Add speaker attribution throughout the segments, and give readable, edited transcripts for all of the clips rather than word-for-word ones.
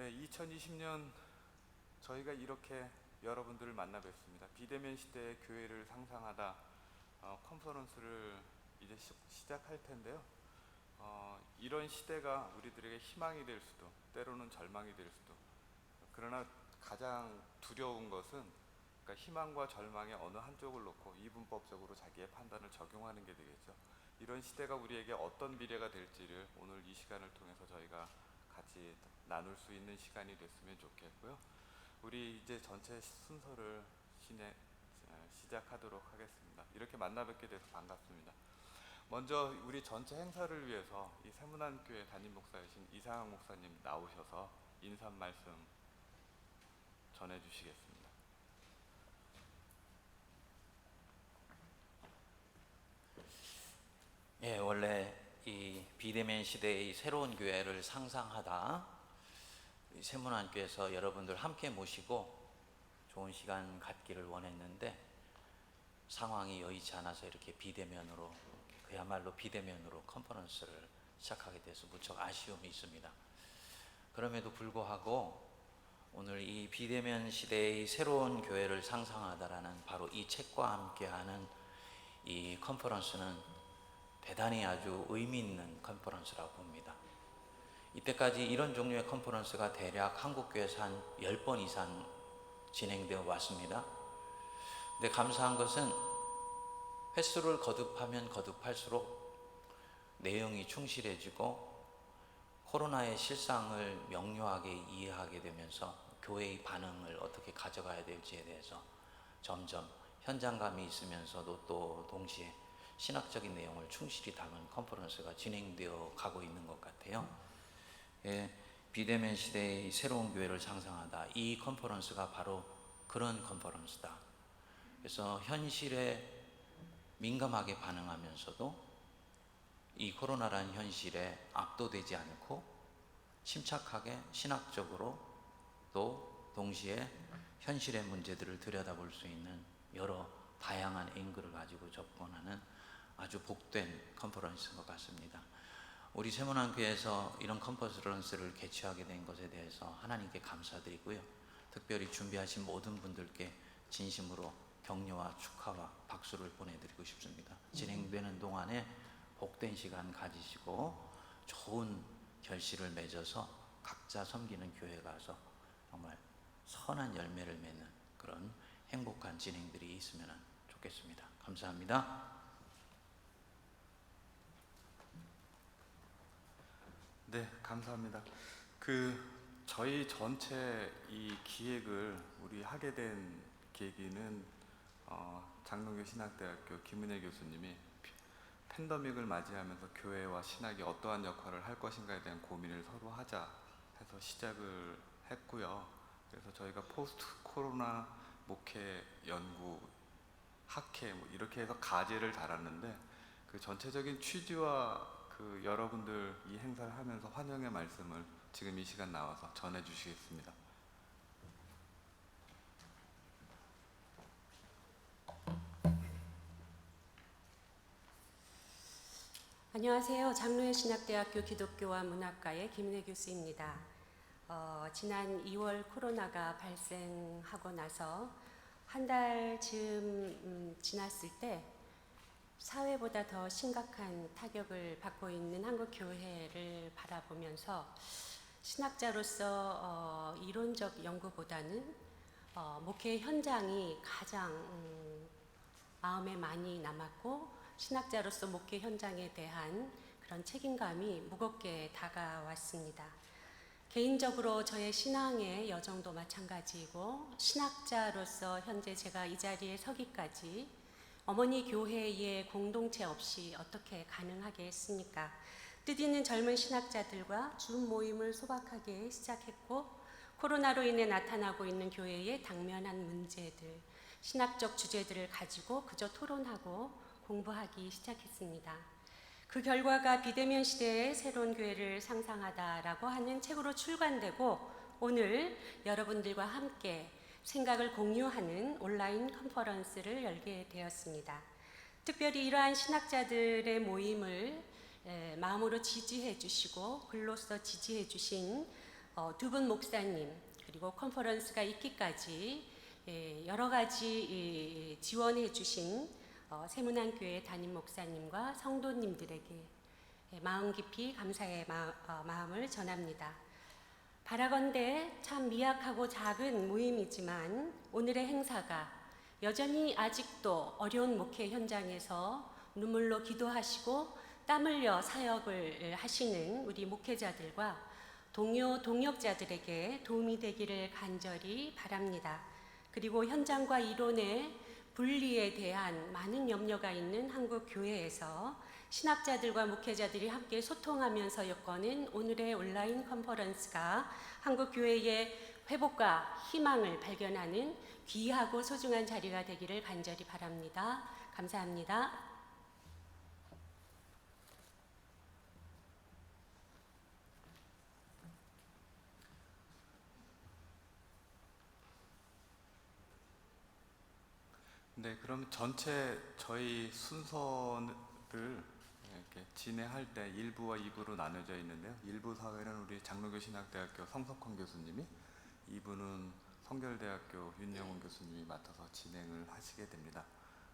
Speaker 1: 네, 2020년 저희가 이렇게 여러분들을 만나 뵙습니다. 비대면 시대의 교회를 상상하다 컨퍼런스를 이제 시작할 텐데요. 이런 시대가 우리들에게 희망이 될 수도 때로는 절망이 될 수도, 그러나 가장 두려운 것은 그러니까 희망과 절망의 어느 한쪽을 놓고 이분법적으로 자기의 판단을 적용하는 게 되겠죠. 이런 시대가 우리에게 어떤 미래가 될지를 오늘 이 시간을 통해서 저희가 같이 나눌 수 있는 시간이 됐으면 좋겠고요. 우리 이제 전체 순서를 시작하도록 하겠습니다. 이렇게 만나 뵙게 돼서 반갑습니다. 먼저 우리 전체 행사를 위해서 이 세문안교회 담임 목사이신 이상학 목사님 나오셔서 인사 말씀 전해주시겠습니다.
Speaker 2: 예, 원래 이 비대면 시대의 새로운 교회를 상상하다 세문안교에서 여러분들 함께 모시고 좋은 시간 갖기를 원했는데 상황이 여의치 않아서 이렇게 비대면으로, 그야말로 비대면으로 컨퍼런스를 시작하게 돼서 무척 아쉬움이 있습니다. 그럼에도 불구하고 오늘 이 비대면 시대의 새로운 교회를 상상하다라는 바로 이 책과 함께하는 이 컨퍼런스는 대단히 아주 의미 있는 컨퍼런스라고 봅니다. 이때까지 이런 종류의 컨퍼런스가 대략 한국교회에서 한 10번 이상 진행되어 왔습니다. 근데 감사한 것은 횟수를 거듭하면 거듭할수록 내용이 충실해지고 코로나의 실상을 명료하게 이해하게 되면서 교회의 반응을 어떻게 가져가야 될지에 대해서 점점 현장감이 있으면서도 또 동시에 신학적인 내용을 충실히 담은 컨퍼런스가 진행되어 가고 있는 것 같아요. 예, 비대면 시대의 새로운 교회를 상상하다, 이 컨퍼런스가 바로 그런 컨퍼런스다. 그래서 현실에 민감하게 반응하면서도 이 코로나라는 현실에 압도되지 않고 침착하게 신학적으로 또 동시에 현실의 문제들을 들여다볼 수 있는 여러 다양한 앵글을 가지고 접근하는 아주 복된 컨퍼런스인 것 같습니다. 우리 세문안교회에서 이런 컨퍼런스를 개최하게 된 것에 대해서 하나님께 감사드리고요. 특별히 준비하신 모든 분들께 진심으로 격려와 축하와 박수를 보내드리고 싶습니다. 진행되는 동안에 복된 시간 가지시고 좋은 결실을 맺어서 각자 섬기는 교회 가서 정말 선한 열매를 맺는 그런 행복한 진행들이 있으면 좋겠습니다. 감사합니다.
Speaker 1: 네, 감사합니다. 저희 전체 이 기획을 우리 하게 된 계기는 장로교 신학대학교 김은혜 교수님이 팬데믹을 맞이하면서 교회와 신학이 어떠한 역할을 할 것인가에 대한 고민을 서로 하자 해서 시작을 했고요. 그래서 저희가 포스트 코로나 목회 연구 학회 이렇게 해서 과제를 달았는데 그 전체적인 취지와 여러분들 이 행사를 하면서 환영의 말씀을 지금 이 시간 나와서 전해 주시겠습니다.
Speaker 3: 안녕하세요. 장로의 신학대학교 기독교와 문학과의 김은혜 교수입니다. 지난 2월 코로나가 발생하고 나서 한 달쯤 지났을 때 사회보다 더 심각한 타격을 받고 있는 한국 교회를 바라보면서 신학자로서 이론적 연구보다는 목회 현장이 가장 마음에 많이 남았고 신학자로서 목회 현장에 대한 그런 책임감이 무겁게 다가왔습니다. 개인적으로 저의 신앙의 여정도 마찬가지이고 신학자로서 현재 제가 이 자리에 서기까지 어머니 교회의 공동체 없이 어떻게 가능하겠습니까? 뜻있는 젊은 신학자들과 줌 모임을 소박하게 시작했고 코로나로 인해 나타나고 있는 교회의 당면한 문제들, 신학적 주제들을 가지고 그저 토론하고 공부하기 시작했습니다. 그 결과가 비대면 시대의 새로운 교회를 상상하다라고 하는 책으로 출간되고 오늘 여러분들과 함께 생각을 공유하는 온라인 컨퍼런스를 열게 되었습니다. 특별히 이러한 신학자들의 모임을 마음으로 지지해 주시고 글로써 지지해 주신 두 분 목사님 그리고 컨퍼런스가 있기까지 여러 가지 지원해 주신 세문안교회 담임 목사님과 성도님들에게 마음 깊이 감사의 마음을 전합니다. 바라건대 참 미약하고 작은 모임이지만 오늘의 행사가 여전히 아직도 어려운 목회 현장에서 눈물로 기도하시고 땀 흘려 사역을 하시는 우리 목회자들과 동료 동역자들에게 도움이 되기를 간절히 바랍니다. 그리고 현장과 이론의 분리에 대한 많은 염려가 있는 한국 교회에서 신학자들과 목회자들이 함께 소통하면서 엮어낸 오늘의 온라인 컨퍼런스가 한국 교회의 회복과 희망을 발견하는 귀하고 소중한 자리가 되기를 간절히 바랍니다. 감사합니다.
Speaker 1: 네, 그럼 전체 저희 순서를 이렇게 진행할 때 1부와 2부로 나눠져 있는데요. 1부 사회는 우리 장로교 신학대학교 성석환 교수님이, 2부는 성결대학교 윤영훈 교수님이 맡아서 진행을 하시게 됩니다.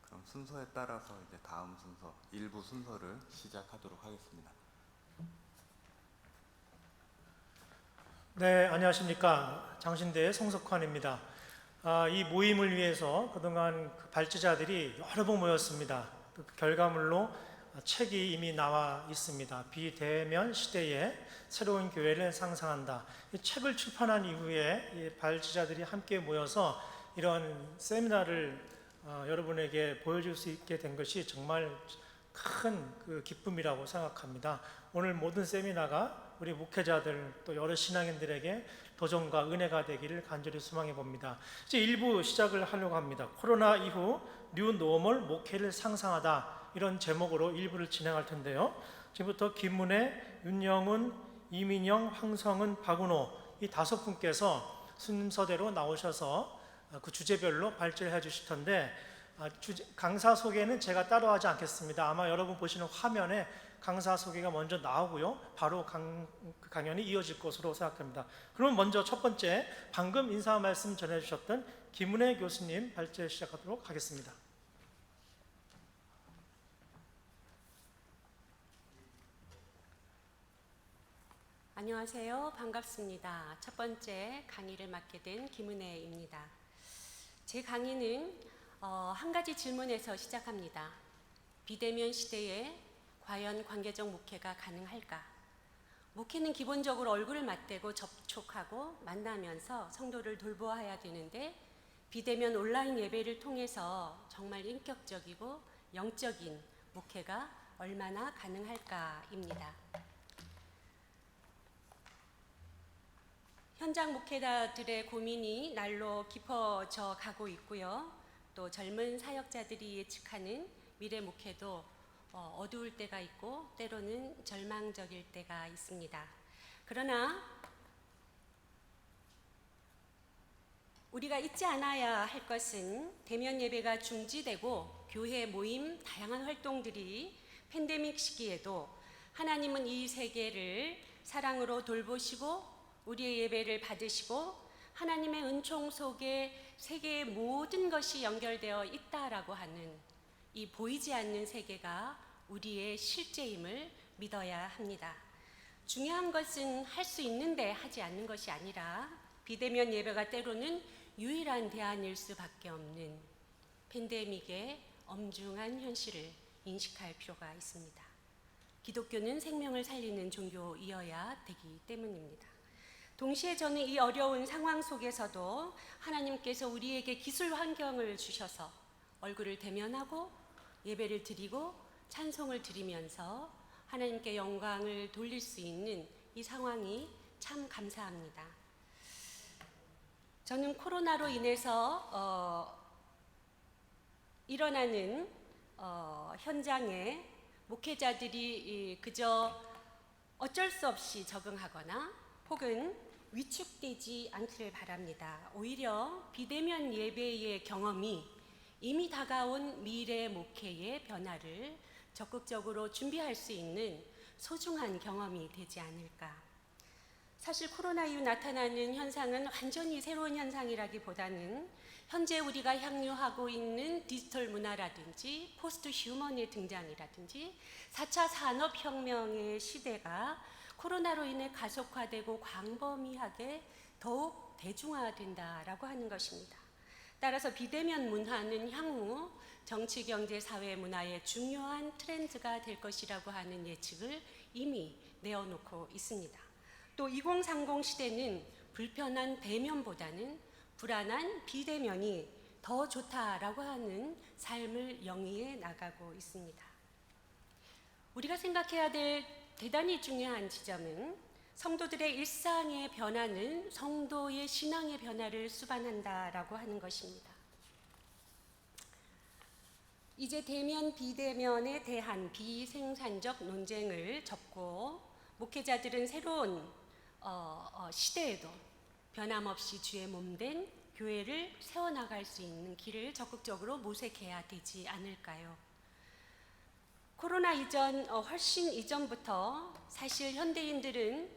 Speaker 1: 그럼 순서에 따라서 이제 다음 순서, 1부 순서를 시작하도록 하겠습니다.
Speaker 4: 네, 안녕하십니까. 장신대의 성석환입니다. 이 모임을 위해서 그동안 발제자들이 여러 번 모였습니다. 그 결과물로 책이 이미 나와 있습니다. 비대면 시대에 새로운 교회를 상상한다. 이 책을 출판한 이후에 이 발제자들이 함께 모여서 이런 세미나를 여러분에게 보여줄 수 있게 된 것이 정말 큰 그 기쁨이라고 생각합니다. 오늘 모든 세미나가 우리 목회자들 또 여러 신앙인들에게 도전과 은혜가 되기를 간절히 소망해 봅니다. 이제 1부 시작을 하려고 합니다. 코로나 이후 뉴 노멀 목회를 상상하다, 이런 제목으로 1부를 진행할 텐데요. 지금부터 김문혜, 윤영훈, 이민영, 황성은, 박은호 이 5분께서 순서대로 나오셔서 그 주제별로 발제를 해 주실 텐데, 강사 소개는 제가 따로 하지 않겠습니다. 아마 여러분 보시는 화면에 강사 소개가 먼저 나오고요, 바로 강연이 이어질 것으로 생각합니다. 그럼 먼저 첫 번째, 방금 인사 말씀 전해주셨던 김은혜 교수님 발제 시작하도록 하겠습니다.
Speaker 3: 안녕하세요. 반갑습니다. 첫 번째 강의를 맡게 된 김은혜입니다. 제 강의는 한 가지 질문에서 시작합니다. 비대면 시대에 과연 관계적 목회가 가능할까? 목회는 기본적으로 얼굴을 맞대고 접촉하고 만나면서 성도를 돌보아야 되는데, 비대면 온라인 예배를 통해서 정말 인격적이고 영적인 목회가 얼마나 가능할까입니다. 현장 목회자들의 고민이 날로 깊어져 가고 있고요. 또 젊은 사역자들이 예측하는 미래 목회도 어두울 때가 있고 때로는 절망적일 때가 있습니다. 그러나 우리가 잊지 않아야 할 것은 대면 예배가 중지되고 교회 모임 다양한 활동들이 팬데믹 시기에도 하나님은 이 세계를 사랑으로 돌보시고 우리의 예배를 받으시고 하나님의 은총 속에 세계의 모든 것이 연결되어 있다라고 하는 이 보이지 않는 세계가 우리의 실제임을 믿어야 합니다. 중요한 것은 할 수 있는데 하지 않는 것이 아니라 비대면 예배가 때로는 유일한 대안일 수밖에 없는 팬데믹의 엄중한 현실을 인식할 필요가 있습니다. 기독교는 생명을 살리는 종교이어야 되기 때문입니다. 동시에 저는 이 어려운 상황 속에서도 하나님께서 우리에게 기술 환경을 주셔서 얼굴을 대면하고 예배를 드리고 찬송을 드리면서 하나님께 영광을 돌릴 수 있는 이 상황이 참 감사합니다. 저는 코로나로 인해서 일어나는 현장에 목회자들이 그저 어쩔 수 없이 적응하거나 혹은 위축되지 않기를 바랍니다. 오히려 비대면 예배의 경험이 이미 다가온 미래 목회의 변화를 적극적으로 준비할 수 있는 소중한 경험이 되지 않을까. 사실 코로나 이후 나타나는 현상은 완전히 새로운 현상이라기보다는 현재 우리가 향유하고 있는 디지털 문화라든지 포스트 휴먼의 등장이라든지 4차 산업혁명의 시대가 코로나로 인해 가속화되고 광범위하게 더욱 대중화된다라고 하는 것입니다. 따라서 비대면 문화는 향후 정치, 경제, 사회, 문화의 중요한 트렌드가 될 것이라고 하는 예측을 이미 내어놓고 있습니다. 또 2030 시대는 불편한 대면보다는 불안한 비대면이 더 좋다라고 하는 삶을 영위해 나가고 있습니다. 우리가 생각해야 될 대단히 중요한 지점은 성도들의 일상의 변화는 성도의 신앙의 변화를 수반한다라고 하는 것입니다. 이제 대면 비대면에 대한 비생산적 논쟁을 접고 목회자들은 새로운 시대에도 변함없이 주의 몸된 교회를 세워나갈 수 있는 길을 적극적으로 모색해야 되지 않을까요? 코로나 이전, 훨씬 이전부터 사실 현대인들은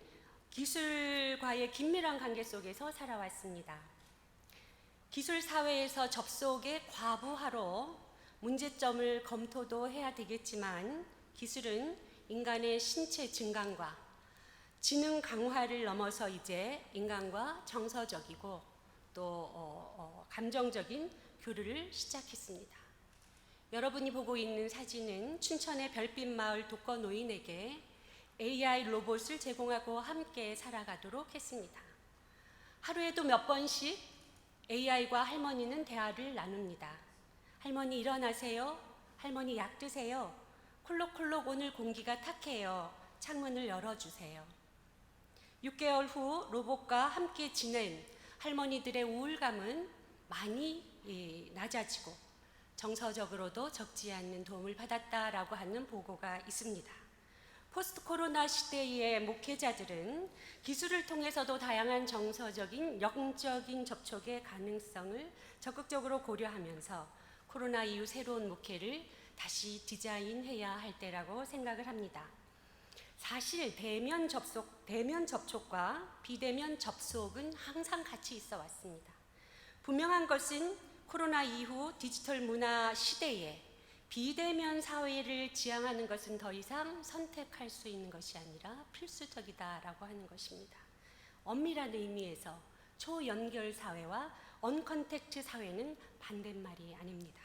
Speaker 3: 기술과의 긴밀한 관계 속에서 살아왔습니다. 기술 사회에서 접속에 과부하로 문제점을 검토도 해야 되겠지만 기술은 인간의 신체 증강과 지능 강화를 넘어서 이제 인간과 정서적이고 또 감정적인 교류를 시작했습니다. 여러분이 보고 있는 사진은 춘천의 별빛 마을 독거 노인에게 AI 로봇을 제공하고 함께 살아가도록 했습니다. 하루에도 몇 번씩 AI과 할머니는 대화를 나눕니다. 할머니 일어나세요. 할머니 약 드세요. 콜록콜록 오늘 공기가 탁해요. 창문을 열어주세요. 6개월 후 로봇과 함께 지낸 할머니들의 우울감은 많이 낮아지고 정서적으로도 적지 않는 도움을 받았다라고 하는 보고가 있습니다. 포스트 코로나 시대의 목회자들은 기술을 통해서도 다양한 정서적인 영적인 접촉의 가능성을 적극적으로 고려하면서 코로나 이후 새로운 목회를 다시 디자인해야 할 때라고 생각을 합니다. 사실 대면 접촉과 비대면 접속은 항상 같이 있어 왔습니다. 분명한 것은 코로나 이후 디지털 문화 시대에 비대면 사회를 지향하는 것은 더 이상 선택할 수 있는 것이 아니라 필수적이다라고 하는 것입니다. 엄밀한 의미에서 초연결 사회와 언컨택트 사회는 반대말이 아닙니다.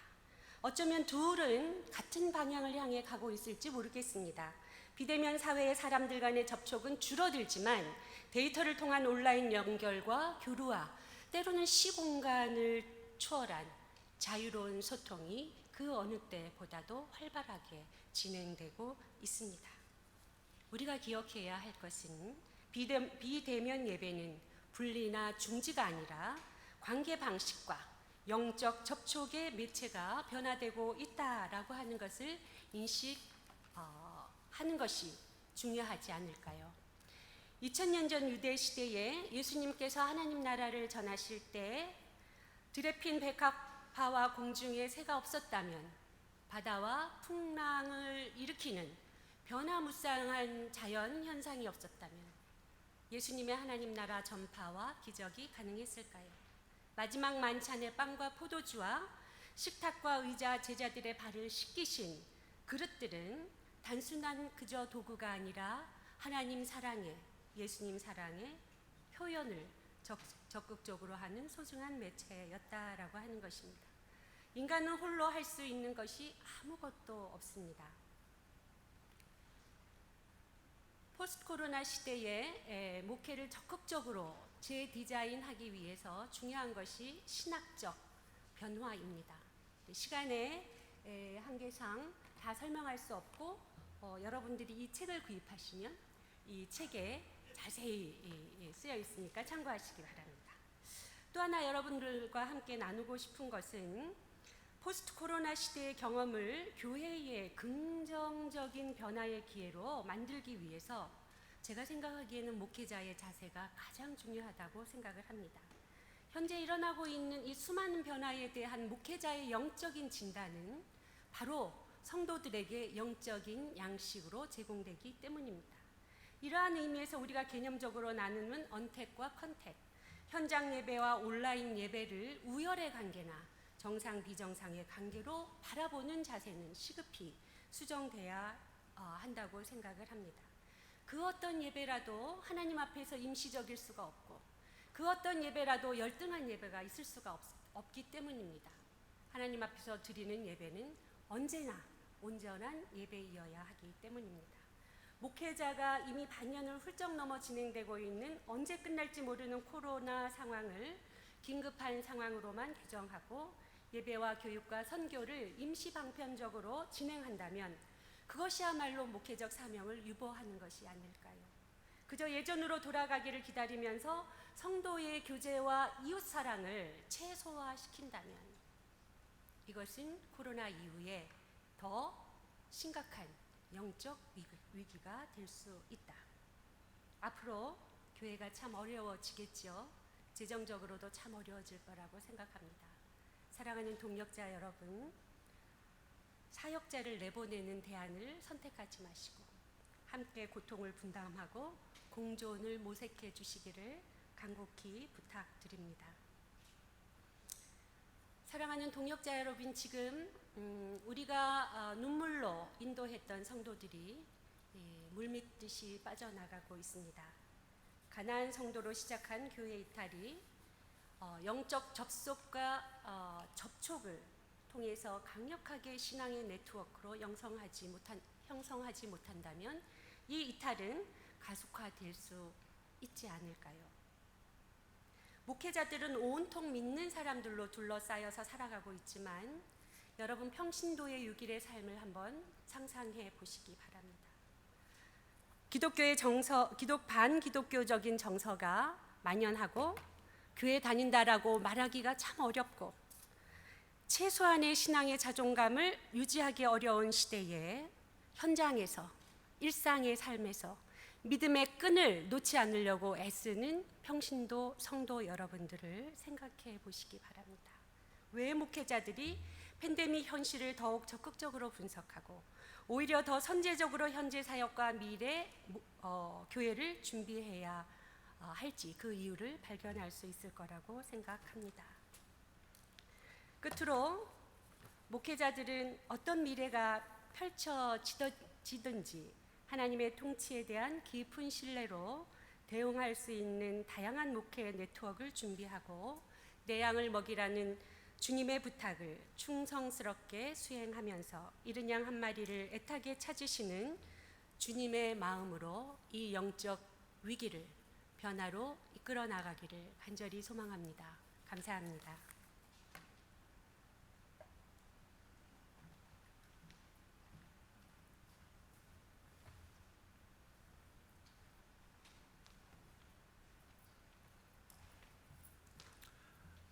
Speaker 3: 어쩌면 둘은 같은 방향을 향해 가고 있을지 모르겠습니다. 비대면 사회의 사람들 간의 접촉은 줄어들지만 데이터를 통한 온라인 연결과 교류와 때로는 시공간을 초월한 자유로운 소통이 그 어느 때보다도 활발하게 진행되고 있습니다. 우리가 기억해야 할 것은 비대면 예배는 분리나 중지가 아니라 관계 방식과 영적 접촉의 매체가 변화되고 있다라고 하는 것을 인식하는 것이 중요하지 않을까요? 2000년 전 유대 시대에 예수님께서 하나님 나라를 전하실 때 드레핀 백합화와 공중에 새가 없었다면 바다와 풍랑을 일으키는 변화무쌍한 자연 현상이 없었다면 예수님의 하나님 나라 전파와 기적이 가능했을까요? 마지막 만찬의 빵과 포도주와 식탁과 의자 제자들의 발을 씻기신 그릇들은 단순한 그저 도구가 아니라 하나님 사랑의 예수님 사랑의 표현을 적극적으로 하는 소중한 매체였다라고 하는 것입니다. 인간은 홀로 할 수 있는 것이 아무것도 없습니다. 포스트 코로나 시대에 목회를 적극적으로 재디자인하기 위해서 중요한 것이 신학적 변화입니다. 시간의 한계상 다 설명할 수 없고 여러분들이 이 책을 구입하시면 이 책에 자세히 쓰여 있으니까 참고하시기 바랍니다. 또 하나 여러분들과 함께 나누고 싶은 것은 포스트 코로나 시대의 경험을 교회의 긍정적인 변화의 기회로 만들기 위해서 제가 생각하기에는 목회자의 자세가 가장 중요하다고 생각을 합니다. 현재 일어나고 있는 이 수많은 변화에 대한 목회자의 영적인 진단은 바로 성도들에게 영적인 양식으로 제공되기 때문입니다. 이러한 의미에서 우리가 개념적으로 나누는 언택과 컨택, 현장 예배와 온라인 예배를 우열의 관계나 정상 비정상의 관계로 바라보는 자세는 시급히 수정돼야 한다고 생각을 합니다. 그 어떤 예배라도 하나님 앞에서 임시적일 수가 없고 그 어떤 예배라도 열등한 예배가 있을 수가 없기 때문입니다. 하나님 앞에서 드리는 예배는 언제나 온전한 예배이어야 하기 때문입니다. 목회자가 이미 반년을 훌쩍 넘어 진행되고 있는 언제 끝날지 모르는 코로나 상황을 긴급한 상황으로만 규정하고 예배와 교육과 선교를 임시 방편적으로 진행한다면 그것이야말로 목회적 사명을 유보하는 것이 아닐까요? 그저 예전으로 돌아가기를 기다리면서 성도의 교제와 이웃 사랑을 최소화시킨다면 이것은 코로나 이후에 더 심각한 영적 위기가 될 수 있다. 앞으로 교회가 참 어려워지겠죠. 재정적으로도 참 어려워질 거라고 생각합니다. 사랑하는 동역자 여러분, 사역자를 내보내는 대안을 선택하지 마시고 함께 고통을 분담하고 공존을 모색해 주시기를 간곡히 부탁드립니다. 사랑하는 동역자 여러분, 지금 우리가 눈물로 인도했던 성도들이 물밀듯이 빠져나가고 있습니다. 가난한 성도로 시작한 교회 이탈이 영적 접속과 접촉을 통해서 강력하게 신앙의 네트워크로 형성하지 못한다면 이 이탈은 가속화될 수 있지 않을까요? 목회자들은 온통 믿는 사람들로 둘러싸여서 살아가고 있지만 여러분 평신도의 6일의 삶을 한번 상상해 보시기 바랍니다. 기독교의 반기독교적인 정서가 만연하고 교회 다닌다라고 말하기가 참 어렵고 최소한의 신앙의 자존감을 유지하기 어려운 시대에 현장에서 일상의 삶에서 믿음의 끈을 놓지 않으려고 애쓰는 평신도 성도 여러분들을 생각해 보시기 바랍니다. 왜 목회자들이 팬데믹 현실을 더욱 적극적으로 분석하고 오히려 더 선제적으로 현재 사역과 미래 교회를 준비해야 할지 그 이유를 발견할 수 있을 거라고 생각합니다. 끝으로 목회자들은 어떤 미래가 펼쳐지든지 하나님의 통치에 대한 깊은 신뢰로 대응할 수 있는 다양한 목회 네트워크를 준비하고 내 양을 먹이라는 주님의 부탁을 충성스럽게 수행하면서 이른 양 한 마리를 애타게 찾으시는 주님의 마음으로 이 영적 위기를 변화로 이끌어 나가기를 간절히 소망합니다. 감사합니다.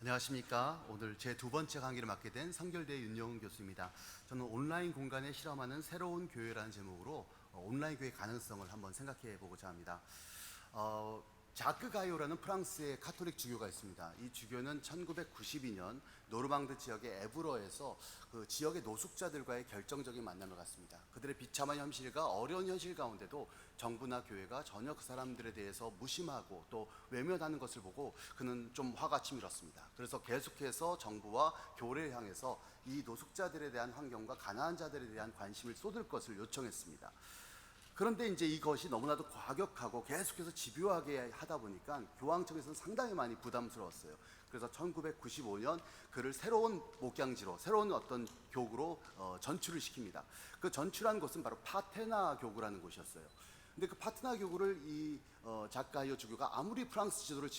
Speaker 5: 안녕하십니까. 오늘 제 두 번째 강의를 맡게 된 성결대 윤영훈 교수입니다. 저는 온라인 공간에 실험하는 새로운 교회라는 제목으로 온라인 교회 가능성을 한번 생각해 보고자 합니다. 자크 가이오라는 프랑스의 카톨릭 주교가 있습니다. 이 주교는 1992년 노르망드 지역의 에브러에서 그 지역의 노숙자들과의 결정적인 만남을 갖습니다. 그들의 비참한 현실과 어려운 현실 가운데도 정부나 교회가 전혀 그 사람들에 대해서 무심하고 또 외면하는 것을 보고 그는 좀 화가 치밀었습니다. 그래서 계속해서 정부와 교회를 향해서 이 노숙자들에 대한 환경과 가난한 자들에 대한 관심을 쏟을 것을 요청했습니다. 그런데 이제 이것이 너무나도 과격하고 계속해서 집요하게 하다 보니까 교황청에서는 상당히 많이 부담스러웠어요. 그래서 1995년 그를 새로운 목양지로, 새로운 어떤 교구로 전출을 시킵니다. 그 전출한 곳은 바로 파테나 교구라는 곳이었어요. 근데 그 파테나 교구를 이 자크 가이오 주교가 아무리 프랑스 지도를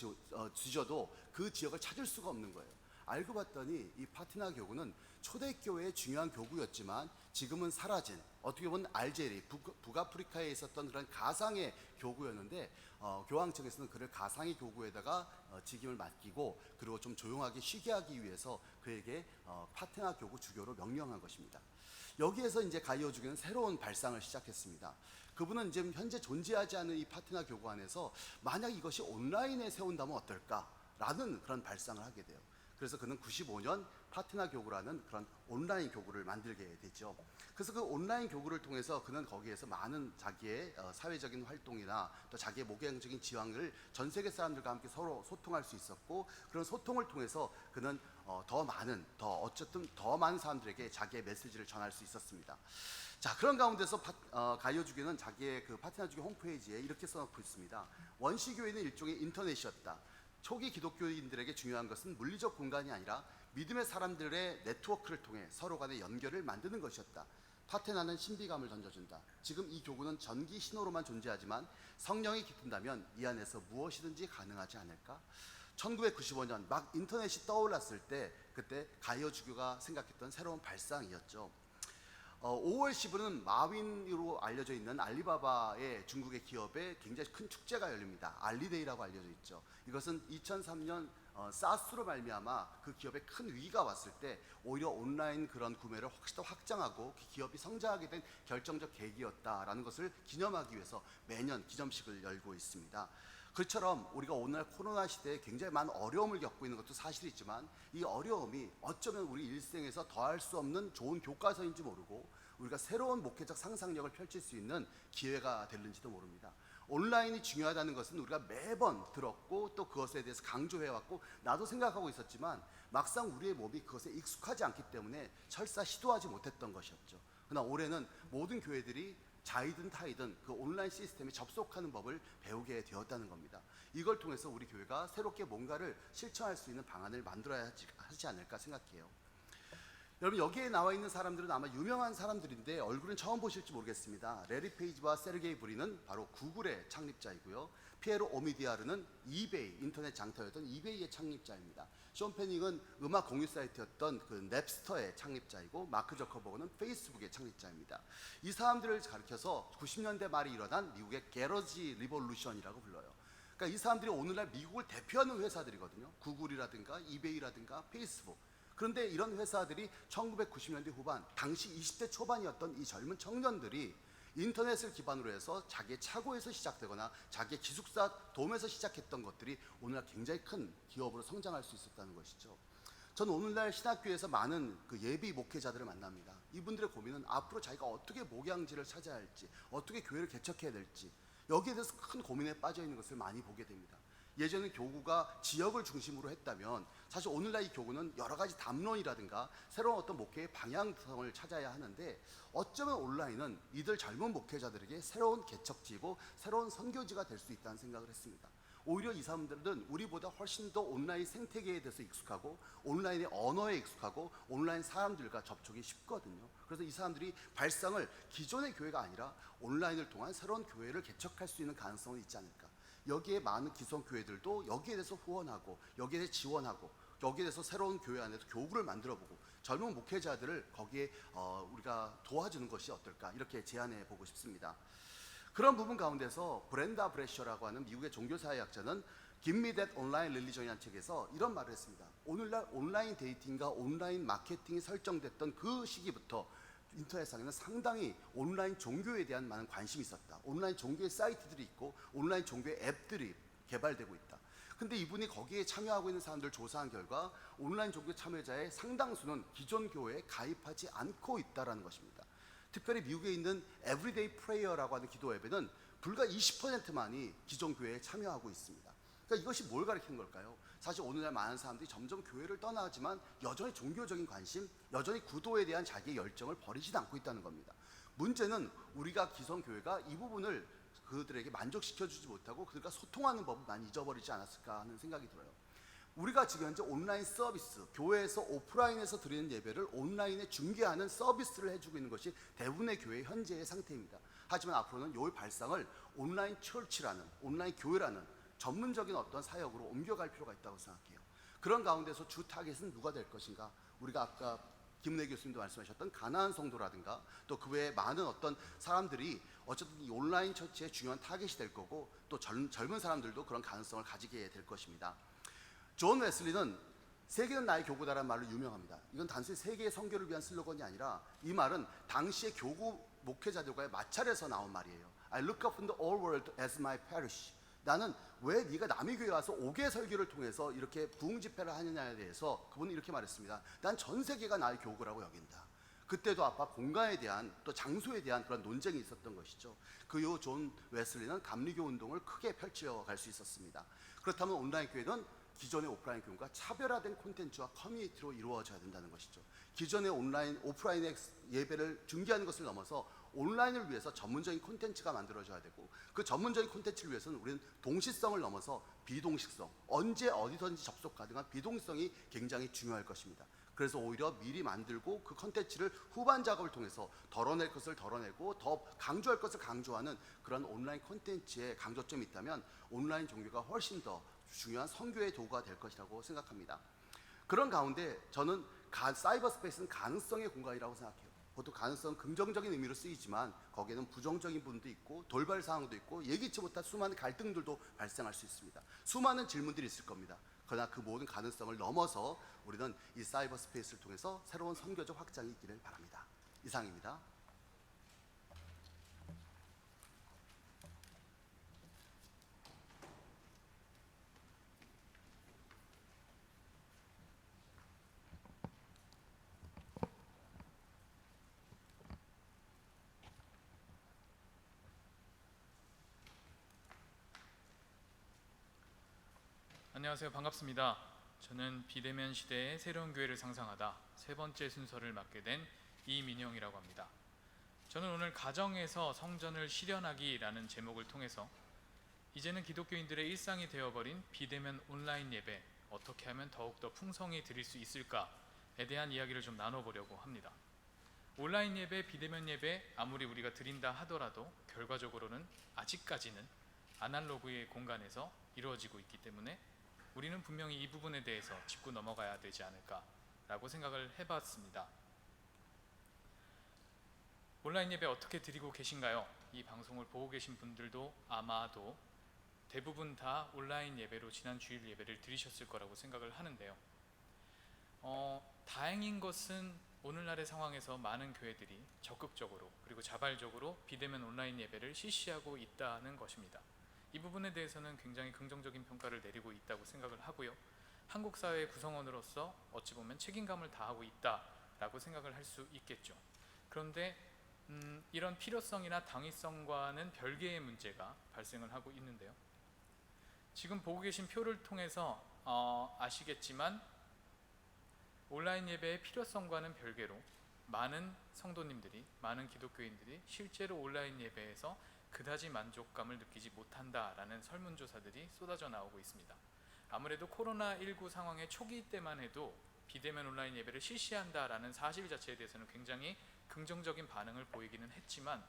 Speaker 5: 뒤져도 그 지역을 찾을 수가 없는 거예요. 알고 봤더니 이 파테나 교구는 초대교회의 중요한 교구였지만 지금은 사라진, 어떻게 보면 알제리, 북아프리카에 있었던 그런 가상의 교구였는데 교황청에서는 그를 가상의 교구에다가 직임을 맡기고 그리고 좀 조용하게 쉬게 하기 위해서 그에게 파테나 교구 주교로 명령한 것입니다. 여기에서 이제 가이오 주교는 새로운 발상을 시작했습니다. 그분은 지금 현재 존재하지 않는 이 파테나 교구 안에서 만약 이것이 온라인에 세운다면 어떨까라는 그런 발상을 하게 돼요. 그래서 그는 95년 파트너 교구라는 그런 온라인 교구를 만들게 됐죠. 그래서 그 온라인 교구를 통해서 그는 거기에서 많은 자기의 사회적인 활동이나 또 자기의 목양적인 지향을 전 세계 사람들과 함께 서로 소통할 수 있었고, 그런 소통을 통해서 그는 더 많은 사람들에게 자기의 메시지를 전할 수 있었습니다. 자, 그런 가운데서 가이오 주교는 자기의 그 파트너 주교 홈페이지에 이렇게 써놓고 있습니다. 원시교회는 일종의 인터넷이었다. 초기 기독교인들에게 중요한 것은 물리적 공간이 아니라 믿음의 사람들의 네트워크를 통해 서로 간의 연결을 만드는 것이었다. 파테나는 신비감을 던져준다. 지금 이 교구는 전기 신호로만 존재하지만 성령이 깃든다면 이 안에서 무엇이든지 가능하지 않을까? 1995년 막 인터넷이 떠올랐을 때, 그때 가이오 주교가 생각했던 새로운 발상이었죠. 5월 10일은 마윈으로 알려져 있는 알리바바의 중국의 기업에 굉장히 큰 축제가 열립니다. 알리데이라고 알려져 있죠. 이것은 2003년 사스로 말미암아 그 기업에 큰 위기가 왔을 때 오히려 온라인 그런 구매를 훨씬 더 확장하고 그 기업이 성장하게 된 결정적 계기였다라는 것을 기념하기 위해서 매년 기념식을 열고 있습니다. 그처럼 우리가 오늘날 코로나 시대에 굉장히 많은 어려움을 겪고 있는 것도 사실이지만, 이 어려움이 어쩌면 우리 일생에서 더할 수 없는 좋은 교과서인지 모르고 우리가 새로운 목회적 상상력을 펼칠 수 있는 기회가 될는지도 모릅니다. 온라인이 중요하다는 것은 우리가 매번 들었고 또 그것에 대해서 강조해왔고 나도 생각하고 있었지만, 막상 우리의 몸이 그것에 익숙하지 않기 때문에 설사 시도하지 못했던 것이었죠. 그러나 올해는 모든 교회들이 자이든 타이든 그 온라인 시스템에 접속하는 법을 배우게 되었다는 겁니다. 이걸 통해서 우리 교회가 새롭게 뭔가를 실천할 수 있는 방안을 만들어야 하지 않을까 생각해요. 여러분, 여기에 나와 있는 사람들은 아마 유명한 사람들인데 얼굴은 처음 보실지 모르겠습니다. 레리 페이지와 세르게이 브린은 바로 구글의 창립자이고요. 피에로 오미디아르는 이베이, 인터넷 장터였던 이베이의 창립자입니다. 숀 패닝은 음악 공유 사이트였던 그 넵스터의 창립자이고, 마크 저커버그는 페이스북의 창립자입니다. 이 사람들을 가리켜서 90년대 말에 일어난 미국의 게러지 리볼루션이라고 불러요. 그러니까 이 사람들이 오늘날 미국을 대표하는 회사들이거든요. 구글이라든가 이베이라든가 페이스북. 그런데 이런 회사들이 1990년대 후반, 당시 20대 초반이었던 이 젊은 청년들이 인터넷을 기반으로 해서 자기의 차고에서 시작되거나 자기의 기숙사 돔에서 시작했던 것들이 오늘날 굉장히 큰 기업으로 성장할 수 있었다는 것이죠. 저는 오늘날 신학교에서 많은 그 예비 목회자들을 만납니다. 이분들의 고민은 앞으로 자기가 어떻게 목양지를 찾아야 할지, 어떻게 교회를 개척해야 될지, 여기에 대해서 큰 고민에 빠져 있는 것을 많이 보게 됩니다. 예전에 교구가 지역을 중심으로 했다면 사실 오늘날 이 교구는 여러 가지 담론이라든가 새로운 어떤 목회의 방향성을 찾아야 하는데, 어쩌면 온라인은 이들 젊은 목회자들에게 새로운 개척지고 새로운 선교지가 될 수 있다는 생각을 했습니다. 오히려 이 사람들은 우리보다 훨씬 더 온라인 생태계에 대해서 익숙하고 온라인의 언어에 익숙하고 온라인 사람들과 접촉이 쉽거든요. 그래서 이 사람들이 발상을 기존의 교회가 아니라 온라인을 통한 새로운 교회를 개척할 수 있는 가능성이 있지 않을까. 여기에 많은 기성 교회들도 여기에 대해서 후원하고 여기에 대해서 지원하고 여기에 대해서 새로운 교회 안에서 교구를 만들어보고 젊은 목회자들을 거기에 우리가 도와주는 것이 어떨까, 이렇게 제안해 보고 싶습니다. 그런 부분 가운데서 브렌다 브래셔라고 하는 미국의 종교사회학자는 Give Me That Online Religion이라는 책에서 이런 말을 했습니다. 오늘날 온라인 데이팅과 온라인 마케팅이 설정됐던 그 시기부터 인터넷상에는 상당히 온라인 종교에 대한 많은 관심이 있었다. 온라인 종교의 사이트들이 있고 온라인 종교의 앱들이 개발되고 있다. 근데 이분이 거기에 참여하고 있는 사람들 조사한 결과 온라인 종교 참여자의 상당수는 기존 교회에 가입하지 않고 있다는 것입니다. 특별히 미국에 있는 Everyday Prayer라고 하는 기도 앱에는 불과 20%만이 기존 교회에 참여하고 있습니다. 그러니까 이것이 뭘 가리키는 걸까요? 사실 오늘날 많은 사람들이 점점 교회를 떠나지만 여전히 종교적인 관심, 여전히 구도에 대한 자기의 열정을 버리지 않고 있다는 겁니다. 문제는 우리가 기성교회가 이 부분을 그들에게 만족시켜주지 못하고 그들과 소통하는 법을 많이 잊어버리지 않았을까 하는 생각이 들어요. 우리가 지금 현재 온라인 서비스, 교회에서 오프라인에서 드리는 예배를 온라인에 중계하는 서비스를 해주고 있는 것이 대부분의 교회의 현재의 상태입니다. 하지만 앞으로는 이 발상을 온라인 처치라는, 온라인 교회라는 전문적인 어떤 사역으로 옮겨갈 필요가 있다고 생각해요. 그런 가운데서 주 타겟은 누가 될 것인가? 우리가 아까 김은혜 교수님도 말씀하셨던 가나안 성도라든가 또 그 외에 많은 어떤 사람들이 어쨌든 이 온라인 처치의 중요한 타겟이 될 거고, 또 젊은 사람들도 그런 가능성을 가지게 될 것입니다. 존 웨슬리는 세계는 나의 교구다라는 말로 유명합니다. 이건 단순히 세계의 선교를 위한 슬로건이 아니라 이 말은 당시의 교구 목회자들과의 마찰에서 나온 말이에요. I look up in the old world as my parish. 나는 왜 네가 남의 교회 와서 5개 설교를 통해서 이렇게 부흥 집회를 하느냐에 대해서 그분은 이렇게 말했습니다. 난 전 세계가 나의 교구라고 여긴다. 그때도 아까 공간에 대한 또 장소에 대한 그런 논쟁이 있었던 것이죠. 그 이후 존 웨슬리는 감리교 운동을 크게 펼쳐갈 수 있었습니다. 그렇다면 온라인 교회는 기존의 오프라인 교회가 차별화된 콘텐츠와 커뮤니티로 이루어져야 된다는 것이죠. 기존의 오프라인의 예배를 중계하는 것을 넘어서 온라인을 위해서 전문적인 콘텐츠가 만들어져야 되고, 그 전문적인 콘텐츠를 위해서는 우리는 동시성을 넘어서 비동식성, 언제 어디든지 접속 가능한 비동성이 굉장히 중요할 것입니다. 그래서 오히려 미리 만들고 그 콘텐츠를 후반 작업을 통해서 덜어낼 것을 덜어내고 더 강조할 것을 강조하는 그런 온라인 콘텐츠에 강조점이 있다면 온라인 종교가 훨씬 더 중요한 선교의 도구가 될 것이라고 생각합니다. 그런 가운데 저는 사이버 스페이스는 가능성의 공간이라고 생각해요. 보통 가능성은 긍정적인 의미로 쓰이지만 거기에는 부정적인 부분도 있고 돌발 사항도 있고 예기치 못한 수많은 갈등들도 발생할 수 있습니다. 수많은 질문들이 있을 겁니다. 그러나 그 모든 가능성을 넘어서 우리는 이 사이버 스페이스를 통해서 새로운 선교적 확장이 있기를 바랍니다. 이상입니다.
Speaker 6: 안녕하세요. 반갑습니다. 저는 비대면 시대의 새로운 교회를 상상하다 세 번째 순서를 맡게 된 이민영이라고 합니다. 저는 오늘 가정에서 성전을 실현하기라는 제목을 통해서 이제는 기독교인들의 일상이 되어버린 비대면 온라인 예배, 어떻게 하면 더욱더 풍성히 드릴 수 있을까에 대한 이야기를 좀 나눠보려고 합니다. 온라인 예배, 비대면 예배 아무리 우리가 드린다 하더라도 결과적으로는 아직까지는 아날로그의 공간에서 이루어지고 있기 때문에 우리는 분명히 이 부분에 대해서 짚고 넘어가야 되지 않을까라고 생각을 해봤습니다. 온라인 예배 어떻게 드리고 계신가요? 이 방송을 보고 계신 분들도 아마도 대부분 다 온라인 예배로 지난 주일 예배를 드리셨을 거라고 생각을 하는데요. 다행인 것은 오늘날의 상황에서 많은 교회들이 적극적으로 그리고 자발적으로 비대면 온라인 예배를 실시하고 있다는 것입니다. 이 부분에 대해서는 굉장히 긍정적인 평가를 내리고 있다고 생각을 하고요. 한국 사회의 구성원으로서 어찌 보면 책임감을 다하고 있다라고 생각을 할 수 있겠죠. 그런데 이런 필요성이나 당위성과는 별개의 문제가 발생을 하고 있는데요. 지금 보고 계신 표를 통해서 아시겠지만 온라인 예배의 필요성과는 별개로 많은 성도님들이, 많은 기독교인들이 실제로 온라인 예배에서 그다지 만족감을 느끼지 못한다라는 설문조사들이 쏟아져 나오고 있습니다. 아무래도 코로나19 상황의 초기 때만 해도 비대면 온라인 예배를 실시한다라는 사실 자체에 대해서는 굉장히 긍정적인 반응을 보이기는 했지만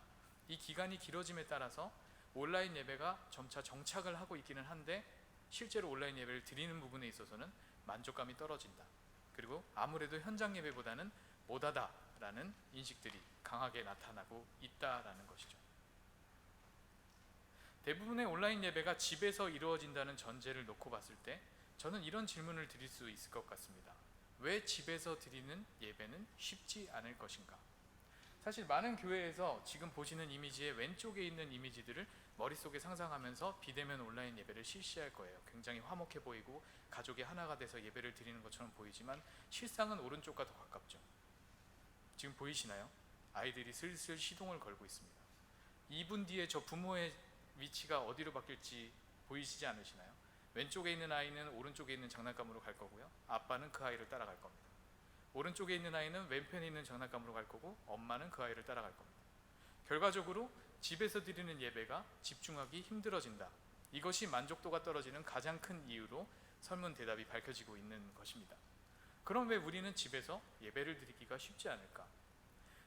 Speaker 6: 이 기간이 길어짐에 따라서 온라인 예배가 점차 정착을 하고 있기는 한데 실제로 온라인 예배를 드리는 부분에 있어서는 만족감이 떨어진다. 그리고 아무래도 현장 예배보다는 못하다라는 인식들이 강하게 나타나고 있다라는 것이죠. 대부분의 온라인 예배가 집에서 이루어진다는 전제를 놓고 봤을 때 저는 이런 질문을 드릴 수 있을 것 같습니다. 왜 집에서 드리는 예배는 쉽지 않을 것인가? 사실 많은 교회에서 지금 보시는 이미지의 왼쪽에 있는 이미지들을 머릿속에 상상하면서 비대면 온라인 예배를 실시할 거예요. 굉장히 화목해 보이고 가족이 하나가 돼서 예배를 드리는 것처럼 보이지만 실상은 오른쪽과 더 가깝죠. 지금 보이시나요? 아이들이 슬슬 시동을 걸고 있습니다. 2분 뒤에 저 부모의 위치가 어디로 바뀔지 보이시지 않으시나요? 왼쪽에 있는 아이는 오른쪽에 있는 장난감으로 갈 거고요. 아빠는 그 아이를 따라갈 겁니다. 오른쪽에 있는 아이는 왼편에 있는 장난감으로 갈 거고 엄마는 그 아이를 따라갈 겁니다. 결과적으로 집에서 드리는 예배가 집중하기 힘들어진다. 이것이 만족도가 떨어지는 가장 큰 이유로 설문 대답이 밝혀지고 있는 것입니다. 그럼 왜 우리는 집에서 예배를 드리기가 쉽지 않을까?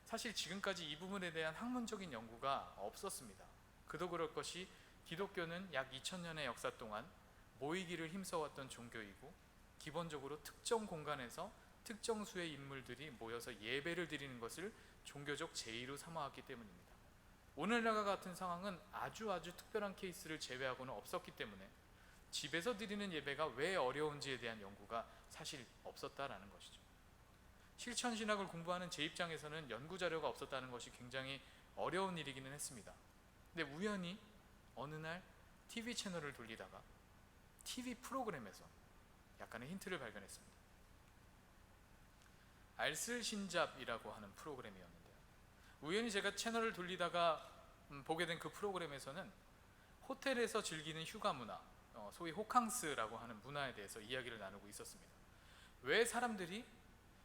Speaker 6: 사실 지금까지 이 부분에 대한 학문적인 연구가 없었습니다. 그도 그럴 것이 기독교는 약 2000년의 역사 동안 모이기를 힘써왔던 종교이고 기본적으로 특정 공간에서 특정 수의 인물들이 모여서 예배를 드리는 것을 종교적 제의로 삼아왔기 때문입니다. 오늘날과 같은 상황은 아주 특별한 케이스를 제외하고는 없었기 때문에 집에서 드리는 예배가 왜 어려운지에 대한 연구가 사실 없었다라는 것이죠. 실천신학을 공부하는 제 입장에서는 연구 자료가 없었다는 것이 굉장히 어려운 일이기는 했습니다. 근데 우연히 어느 날 TV 채널을 돌리다가 TV 프로그램에서 약간의 힌트를 발견했습니다. 알쓸신잡이라고 하는 프로그램이었는데요. 우연히 제가 채널을 돌리다가 보게 된 그 프로그램에서는 호텔에서 즐기는 휴가 문화, 소위 호캉스라고 하는 문화에 대해서 이야기를 나누고 있었습니다. 왜 사람들이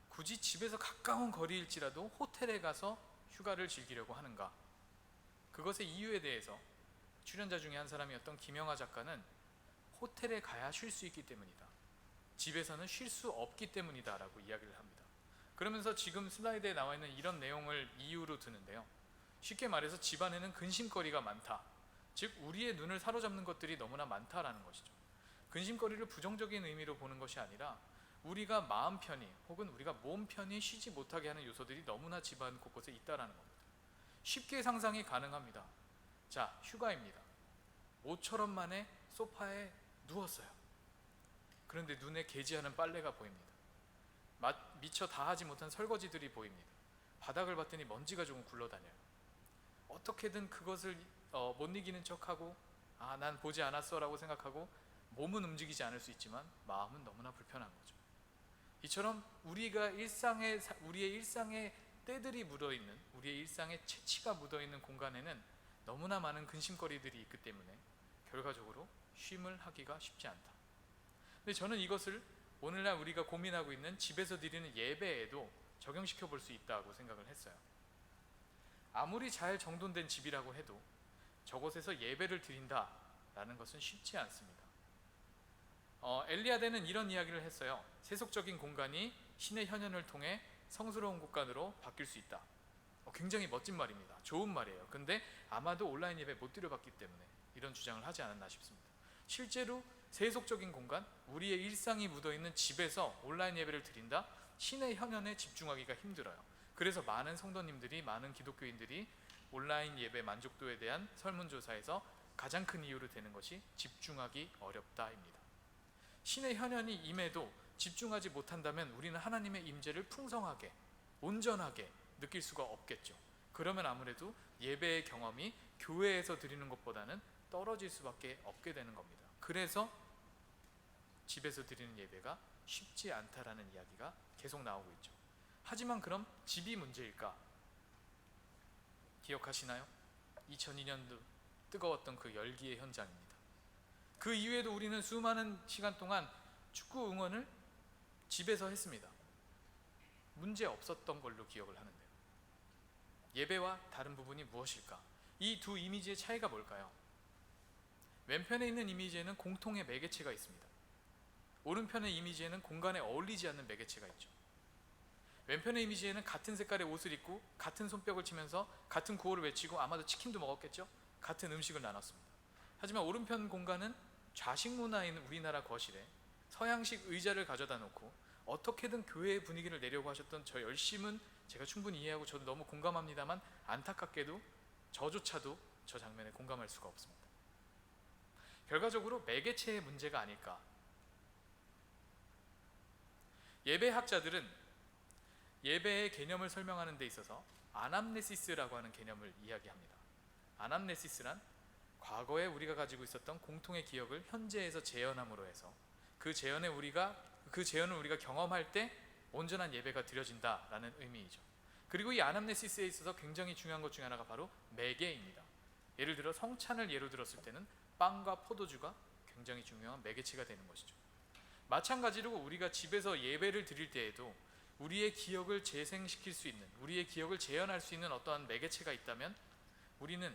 Speaker 6: 굳이 집에서 가까운 거리일지라도 호텔에 가서 휴가를 즐기려고 하는가? 그것의 이유에 대해서 출연자 중에 한 사람이었던 김영하 작가는 호텔에 가야 쉴 수 있기 때문이다. 집에서는 쉴 수 없기 때문이다 라고 이야기를 합니다. 그러면서 지금 슬라이드에 나와 있는 이런 내용을 이유로 드는데요. 쉽게 말해서 집안에는 근심거리가 많다. 즉 우리의 눈을 사로잡는 것들이 너무나 많다라는 것이죠. 근심거리를 부정적인 의미로 보는 것이 아니라 우리가 마음 편히 혹은 우리가 몸 편히 쉬지 못하게 하는 요소들이 너무나 집안 곳곳에 있다라는 겁니다. 쉽게 상상이 가능합니다. 자, 휴가입니다. 모처럼 만에 소파에 누웠어요. 그런데 눈에 개지하는 빨래가 보입니다. 미처 다 하지 못한 설거지들이 보입니다. 바닥을 봤더니 먼지가 조금 굴러다녀요. 어떻게든 그것을 못 이기는 척하고 난 보지 않았어 라고 생각하고 몸은 움직이지 않을 수 있지만 마음은 너무나 불편한 거죠. 이처럼 우리의 일상에 때들이 묻어있는, 우리의 일상에 채취가 묻어있는 공간에는 너무나 많은 근심거리들이 있기 때문에 결과적으로 쉼을 하기가 쉽지 않다. 근데 저는 이것을 오늘날 우리가 고민하고 있는 집에서 드리는 예배에도 적용시켜 볼 수 있다고 생각을 했어요. 아무리 잘 정돈된 집이라고 해도 저곳에서 예배를 드린다라는 것은 쉽지 않습니다. 엘리야대는 이런 이야기를 했어요. 세속적인 공간이 신의 현현을 통해 성스러운 곳간으로 바뀔 수 있다. 굉장히 멋진 말입니다. 좋은 말이에요. 근데 아마도 온라인 예배 못 드려봤기 때문에 이런 주장을 하지 않았나 싶습니다. 실제로 세속적인 공간, 우리의 일상이 묻어있는 집에서 온라인 예배를 드린다? 신의 현현에 집중하기가 힘들어요. 그래서 많은 성도님들이, 많은 기독교인들이 온라인 예배 만족도에 대한 설문조사에서 가장 큰 이유로 되는 것이 집중하기 어렵다입니다. 신의 현현이 임해도 집중하지 못한다면 우리는 하나님의 임재를 풍성하게, 온전하게 느낄 수가 없겠죠. 그러면 아무래도 예배의 경험이 교회에서 드리는 것보다는 떨어질 수밖에 없게 되는 겁니다. 그래서 집에서 드리는 예배가 쉽지 않다라는 이야기가 계속 나오고 있죠. 하지만 그럼 집이 문제일까? 기억하시나요? 2002년도 뜨거웠던 그 열기의 현장입니다. 그 이후에도 우리는 수많은 시간 동안 축구 응원을 집에서 했습니다. 문제 없었던 걸로 기억을 하는데요. 예배와 다른 부분이 무엇일까? 이 두 이미지의 차이가 뭘까요? 왼편에 있는 이미지에는 공통의 매개체가 있습니다. 오른편의 이미지에는 공간에 어울리지 않는 매개체가 있죠. 왼편의 이미지에는 같은 색깔의 옷을 입고 같은 손뼉을 치면서 같은 구호를 외치고 아마도 치킨도 먹었겠죠? 같은 음식을 나눴습니다. 하지만 오른편 공간은 좌식 문화인 우리나라 거실에 서양식 의자를 가져다 놓고 어떻게든 교회의 분위기를 내려고 하셨던 저 열심은 제가 충분히 이해하고 저도 너무 공감합니다만 안타깝게도 저조차도 저 장면에 공감할 수가 없습니다. 결과적으로 매개체의 문제가 아닐까. 예배학자들은 예배의 개념을 설명하는 데 있어서 아남네시스라고 하는 개념을 이야기합니다. 아남네시스란 과거에 우리가 가지고 있었던 공통의 기억을 현재에서 재현함으로 해서 그 재현을 우리가 경험할 때 온전한 예배가 드려진다라는 의미이죠. 그리고 이 아남네시스에 있어서 굉장히 중요한 것 중에 하나가 바로 매개입니다. 예를 들어 성찬을 예로 들었을 때는 빵과 포도주가 굉장히 중요한 매개체가 되는 것이죠. 마찬가지로 우리가 집에서 예배를 드릴 때에도 우리의 기억을 재생시킬 수 있는, 우리의 기억을 재현할 수 있는 어떠한 매개체가 있다면 우리는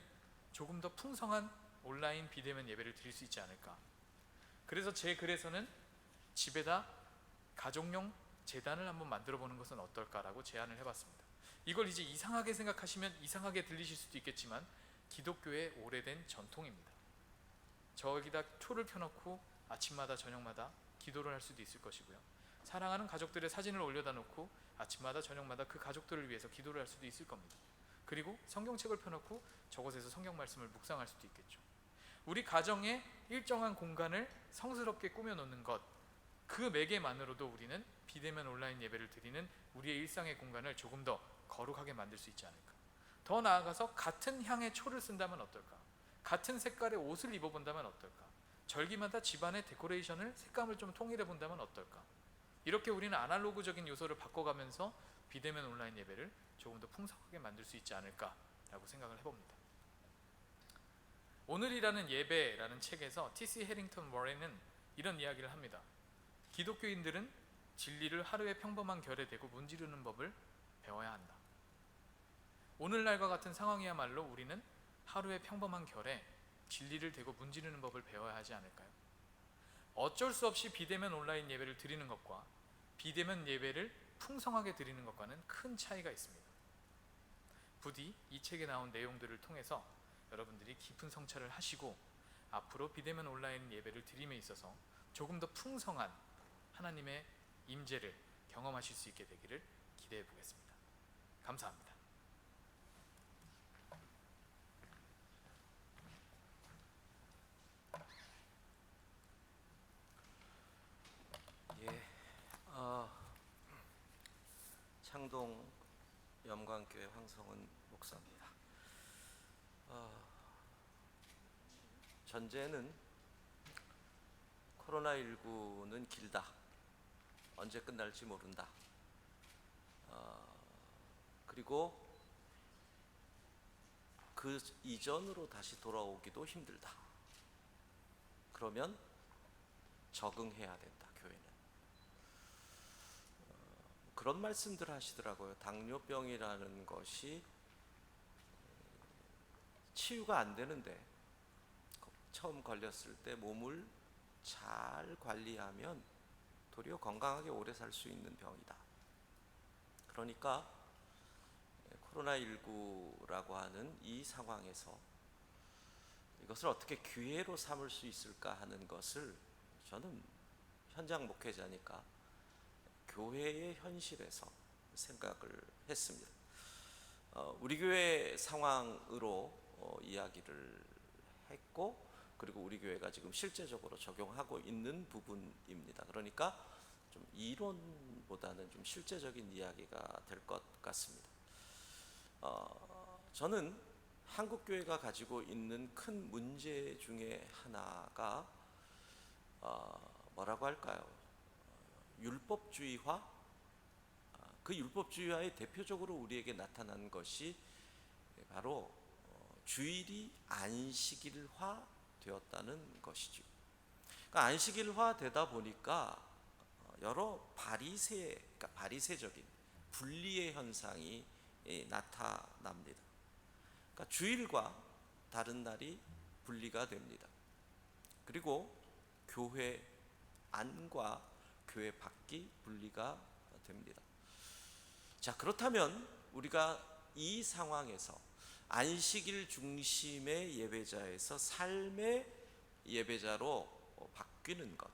Speaker 6: 조금 더 풍성한 온라인 비대면 예배를 드릴 수 있지 않을까. 그래서 제 글에서는 집에다 가족용 제단을 한번 만들어 보는 것은 어떨까라고 제안을 해봤습니다. 이걸 이제 이상하게 생각하시면 이상하게 들리실 수도 있겠지만 기독교의 오래된 전통입니다. 저기다 초를 켜놓고 아침마다 저녁마다 기도를 할 수도 있을 것이고요. 사랑하는 가족들의 사진을 올려다 놓고 아침마다 저녁마다 그 가족들을 위해서 기도를 할 수도 있을 겁니다. 그리고 성경책을 펴놓고 저곳에서 성경 말씀을 묵상할 수도 있겠죠. 우리 가정의 일정한 공간을 성스럽게 꾸며놓는 것, 그 매개만으로도 우리는 비대면 온라인 예배를 드리는 우리의 일상의 공간을 조금 더 거룩하게 만들 수 있지 않을까. 더 나아가서 같은 향의 초를 쓴다면 어떨까? 같은 색깔의 옷을 입어본다면 어떨까? 절기마다 집안의 데코레이션을 색감을 좀 통일해 본다면 어떨까? 이렇게 우리는 아날로그적인 요소를 바꿔가면서 비대면 온라인 예배를 조금 더 풍성하게 만들 수 있지 않을까라고 생각을 해봅니다. 오늘이라는 예배라는 책에서 T.C. 해링턴 워렌은 이런 이야기를 합니다. 기독교인들은 진리를 하루의 평범한 결에 대고 문지르는 법을 배워야 한다. 오늘날과 같은 상황이야말로 우리는 하루의 평범한 결에 진리를 대고 문지르는 법을 배워야 하지 않을까요? 어쩔 수 없이 비대면 온라인 예배를 드리는 것과 비대면 예배를 풍성하게 드리는 것과는 큰 차이가 있습니다. 부디 이 책에 나온 내용들을 통해서 여러분들이 깊은 성찰을 하시고 앞으로 비대면 온라인 예배를 드림에 있어서 조금 더 풍성한 하나님의 임재를 경험하실 수 있게 되기를 기대해 보겠습니다. 감사합니다.
Speaker 7: 예, 창동 염광교회 황성은 목사입니다. 전제는 코로나19는 길다. 언제 끝날지 모른다. 그리고 그 이전으로 다시 돌아오기도 힘들다. 그러면 적응해야 된다, 교회는. 그런 말씀들 하시더라고요. 당뇨병이라는 것이 치유가 안 되는데 처음 걸렸을 때 몸을 잘 관리하면 도리어 건강하게 오래 살 수 있는 병이다. 그러니까 코로나19라고 하는 이 상황에서 이것을 어떻게 기회로 삼을 수 있을까 하는 것을 저는 현장 목회자니까 교회의 현실에서 생각을 했습니다. 우리 교회 상황으로 이야기를 했고, 그리고 우리 교회가 지금 실제적으로 적용하고 있는 부분입니다. 그러니까 좀 이론보다는 좀 실제적인 이야기가 될 것 같습니다. 저는 한국 교회가 가지고 있는 큰 문제 중에 하나가 뭐라고 할까요? 율법주의화. 그 율법주의화의 대표적으로 우리에게 나타난 것이 바로 주일이 안식일화 되었다는 것이죠. 그러니까 안식일화 되다 보니까 여러 바리새적인 분리의 현상이 나타납니다. 그러니까 주일과 다른 날이 분리가 됩니다. 그리고 교회 안과 교회 밖이 분리가 됩니다. 자, 그렇다면 우리가 이 상황에서 안식일 중심의 예배자에서 삶의 예배자로 바뀌는 것,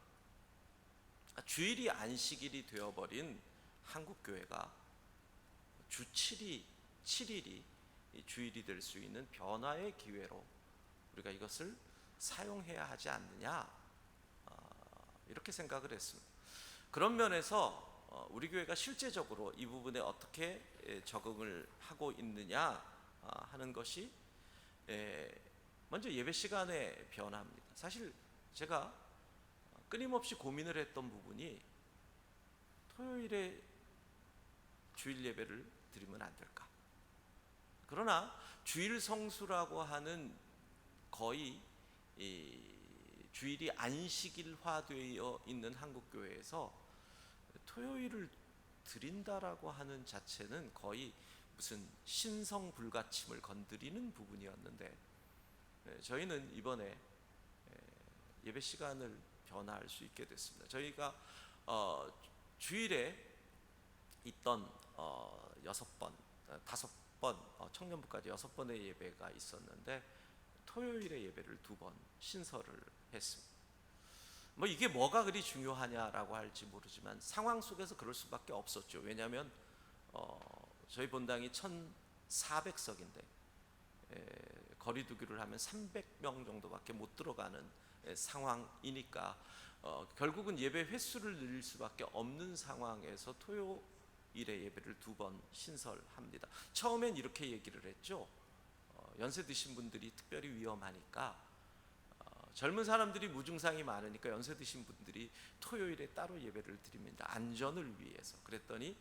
Speaker 7: 주일이 안식일이 되어버린 한국교회가 주 7일이 주일이 될 수 있는 변화의 기회로 우리가 이것을 사용해야 하지 않느냐, 이렇게 생각을 했습니다. 그런 면에서 우리 교회가 실제적으로 이 부분에 어떻게 적응을 하고 있느냐 하는 것이 먼저 예배 시간의 변화입니다. 사실 제가 끊임없이 고민을 했던 부분이 토요일에 주일 예배를 드리면 안 될까? 그러나 주일 성수라고 하는 거의 주일이 안식일화되어 있는 한국교회에서 토요일을 드린다라고 하는 자체는 거의 무슨 신성 불가침을 건드리는 부분이었는데, 저희는 이번에 예배 시간을 변화할 수 있게 됐습니다. 저희가 주일에 있던 5번, 청년부까지 6번의 예배가 있었는데 토요일에 예배를 2번 신설을 했습니다. 이게 뭐가 그리 중요하냐라고 할지 모르지만 상황 속에서 그럴 수밖에 없었죠. 왜냐하면 저희 본당이 1,400석인데 거리두기를 하면 300명 정도밖에 못 들어가는 상황이니까 결국은 예배 횟수를 늘릴 수밖에 없는 상황에서 토요일에 예배를 2번 신설합니다. 처음엔 이렇게 얘기를 했죠. 연세 드신 분들이 특별히 위험하니까 젊은 사람들이 무증상이 많으니까 연세 드신 분들이 토요일에 따로 예배를 드립니다. 안전을 위해서. 그랬더니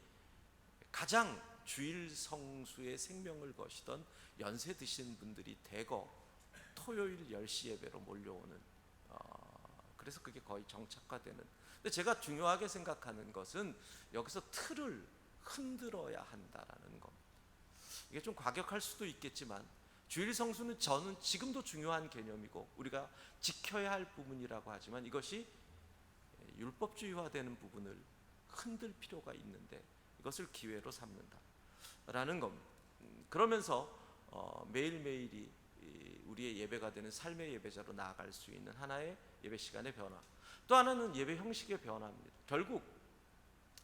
Speaker 7: 가장 주일 성수의 생명을 거시던 연세 드신 분들이 대거 토요일 10시 예배로 몰려오는, 그래서 그게 거의 정착화되는. 근데 제가 중요하게 생각하는 것은 여기서 틀을 흔들어야 한다라는 겁니다. 이게 좀 과격할 수도 있겠지만 주일 성수는 저는 지금도 중요한 개념이고 우리가 지켜야 할 부분이라고 하지만 이것이 율법주의화되는 부분을 흔들 필요가 있는데 이것을 기회로 삼는다라는 겁니다. 그러면서 매일매일이 우리의 예배가 되는 삶의 예배자로 나아갈 수 있는 하나의 예배 시간의 변화. 또 하나는 예배 형식의 변화입니다. 결국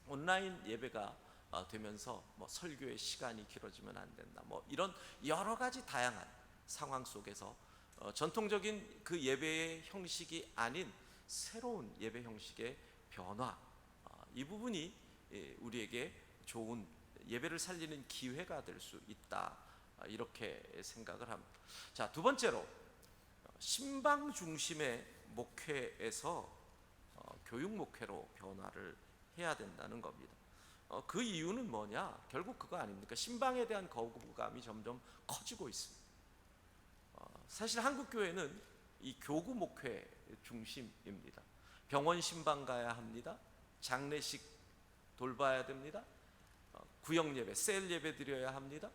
Speaker 7: 온라인 예배가 되면서 설교의 시간이 길어지면 안 된다, 이런 여러 가지 다양한 상황 속에서 전통적인 그 예배의 형식이 아닌 새로운 예배 형식의 변화, 이 부분이 우리에게 좋은 예배를 살리는 기회가 될 수 있다, 이렇게 생각을 합니다. 자, 두 번째로 신방 중심의 목회에서 교육 목회로 변화를 해야 된다는 겁니다. 그 이유는 뭐냐? 결국 그거 아닙니까? 신방에 대한 거부감이 점점 커지고 있습니다. 사실 한국 교회는 이 교구 목회 중심입니다. 병원 신방 가야 합니다. 장례식 돌봐야 됩니다. 구역 예배, 셀 예배 드려야 합니다.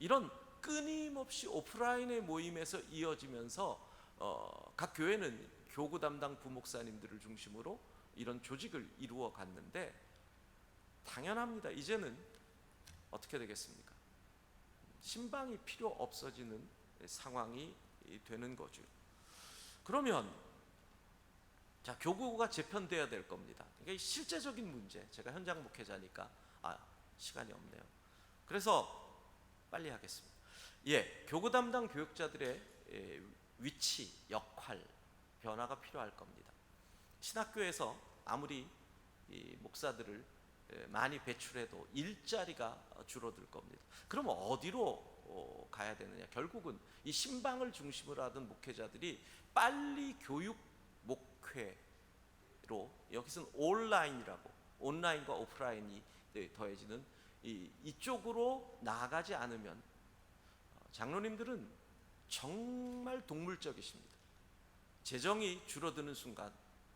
Speaker 7: 이런 끊임없이 오프라인의 모임에서 이어지면서 각 교회는 교구 담당 부목사님들을 중심으로 이런 조직을 이루어 갔는데 당연합니다. 이제는 어떻게 되겠습니까? 신방이 필요 없어지는 상황이 되는 거죠. 그러면 자, 교구가 재편돼야 될 겁니다. 이게 실제적인 문제, 제가 현장 목회자니까 시간이 없네요. 그래서 빨리 하겠습니다. 교구 담당 교육자들의 위치, 역할 변화가 필요할 겁니다. 신학교에서 아무리 이 목사들을 많이 배출해도 일자리가 줄어들 겁니다. 그럼 어디로 가야 되느냐? 결국은 이 신방을 중심으로 하던 목회자들이 빨리 교육 목회로, 여기서는 온라인과 오프라인이 더해지는 이쪽으로 나아가지 않으면 장로님들은 정말 동물적이십니다. 재정이 줄어드는 순간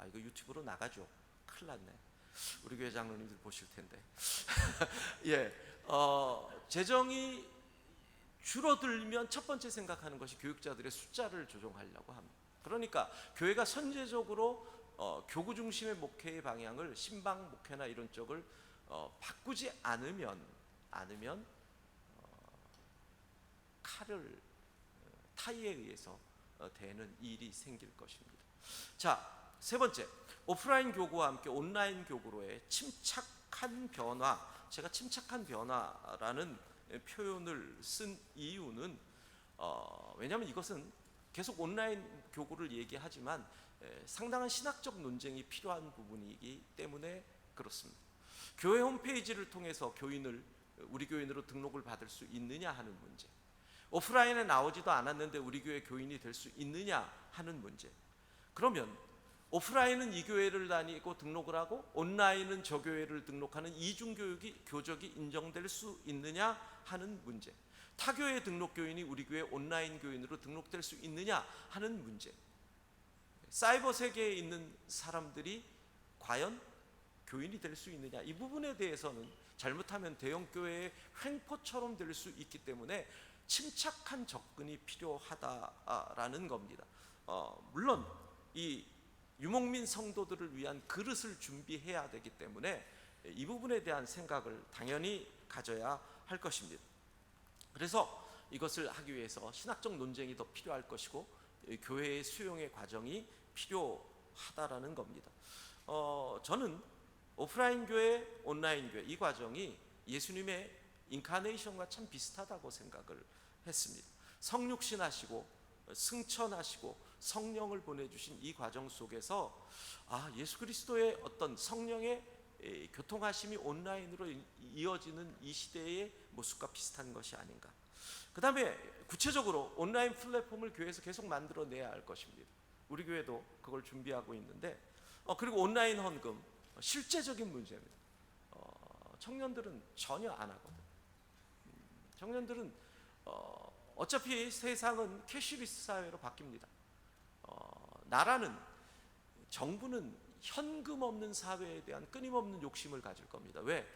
Speaker 7: 이거 유튜브로 나가죠. 큰일 났네. 우리 교회 장로님들 보실 텐데. 재정이 줄어들면 첫 번째 생각하는 것이 교육자들의 숫자를 조정하려고 합니다. 그러니까 교회가 선제적으로 교구 중심의 목회의 방향을 신방 목회나 이런 쪽을 바꾸지 않으면 칼을 타이에 의해서 되는 일이 생길 것입니다. 자, 세 번째, 오프라인 교구와 함께 온라인 교구로의 침착한 변화. 제가 침착한 변화라는 표현을 쓴 이유는 왜냐하면 이것은 계속 온라인 교구를 얘기하지만 상당한 신학적 논쟁이 필요한 부분이기 때문에 그렇습니다. 교회 홈페이지를 통해서 우리 교인으로 등록을 받을 수 있느냐 하는 문제, 오프라인에 나오지도 않았는데 우리 교회 교인이 될 수 있느냐 하는 문제. 그러면 오프라인은 이 교회를 다니고 등록을 하고 온라인은 저 교회를 등록하는 교적이 인정될 수 있느냐 하는 문제, 타교회 등록 교인이 우리 교회 온라인 교인으로 등록될 수 있느냐 하는 문제, 사이버 세계에 있는 사람들이 과연 교인이 될 수 있느냐, 이 부분에 대해서는 잘못하면 대형 교회의 횡포처럼 될 수 있기 때문에 침착한 접근이 필요하다라는 겁니다. 물론 이 유목민 성도들을 위한 그릇을 준비해야 되기 때문에 이 부분에 대한 생각을 당연히 가져야 할 것입니다. 그래서 이것을 하기 위해서 신학적 논쟁이 더 필요할 것이고 교회의 수용의 과정이 필요하다라는 겁니다. 저는 오프라인 교회, 온라인 교회 이 과정이 예수님의 인카네이션과 참 비슷하다고 생각을 했습니다. 성육신하시고 승천하시고 성령을 보내주신 이 과정 속에서 예수 그리스도의 어떤 성령의 교통하심이 온라인으로 이어지는 이 시대의 모습과 비슷한 것이 아닌가. 그 다음에 구체적으로 온라인 플랫폼을 교회에서 계속 만들어내야 할 것입니다. 우리 교회도 그걸 준비하고 있는데 그리고 온라인 헌금 실제적인 문제입니다. 청년들은 전혀 안 하거든. 청년들은 어차피 세상은 캐시리스 사회로 바뀝니다. 나라는 정부는 현금 없는 사회에 대한 끊임없는 욕심을 가질 겁니다. 왜?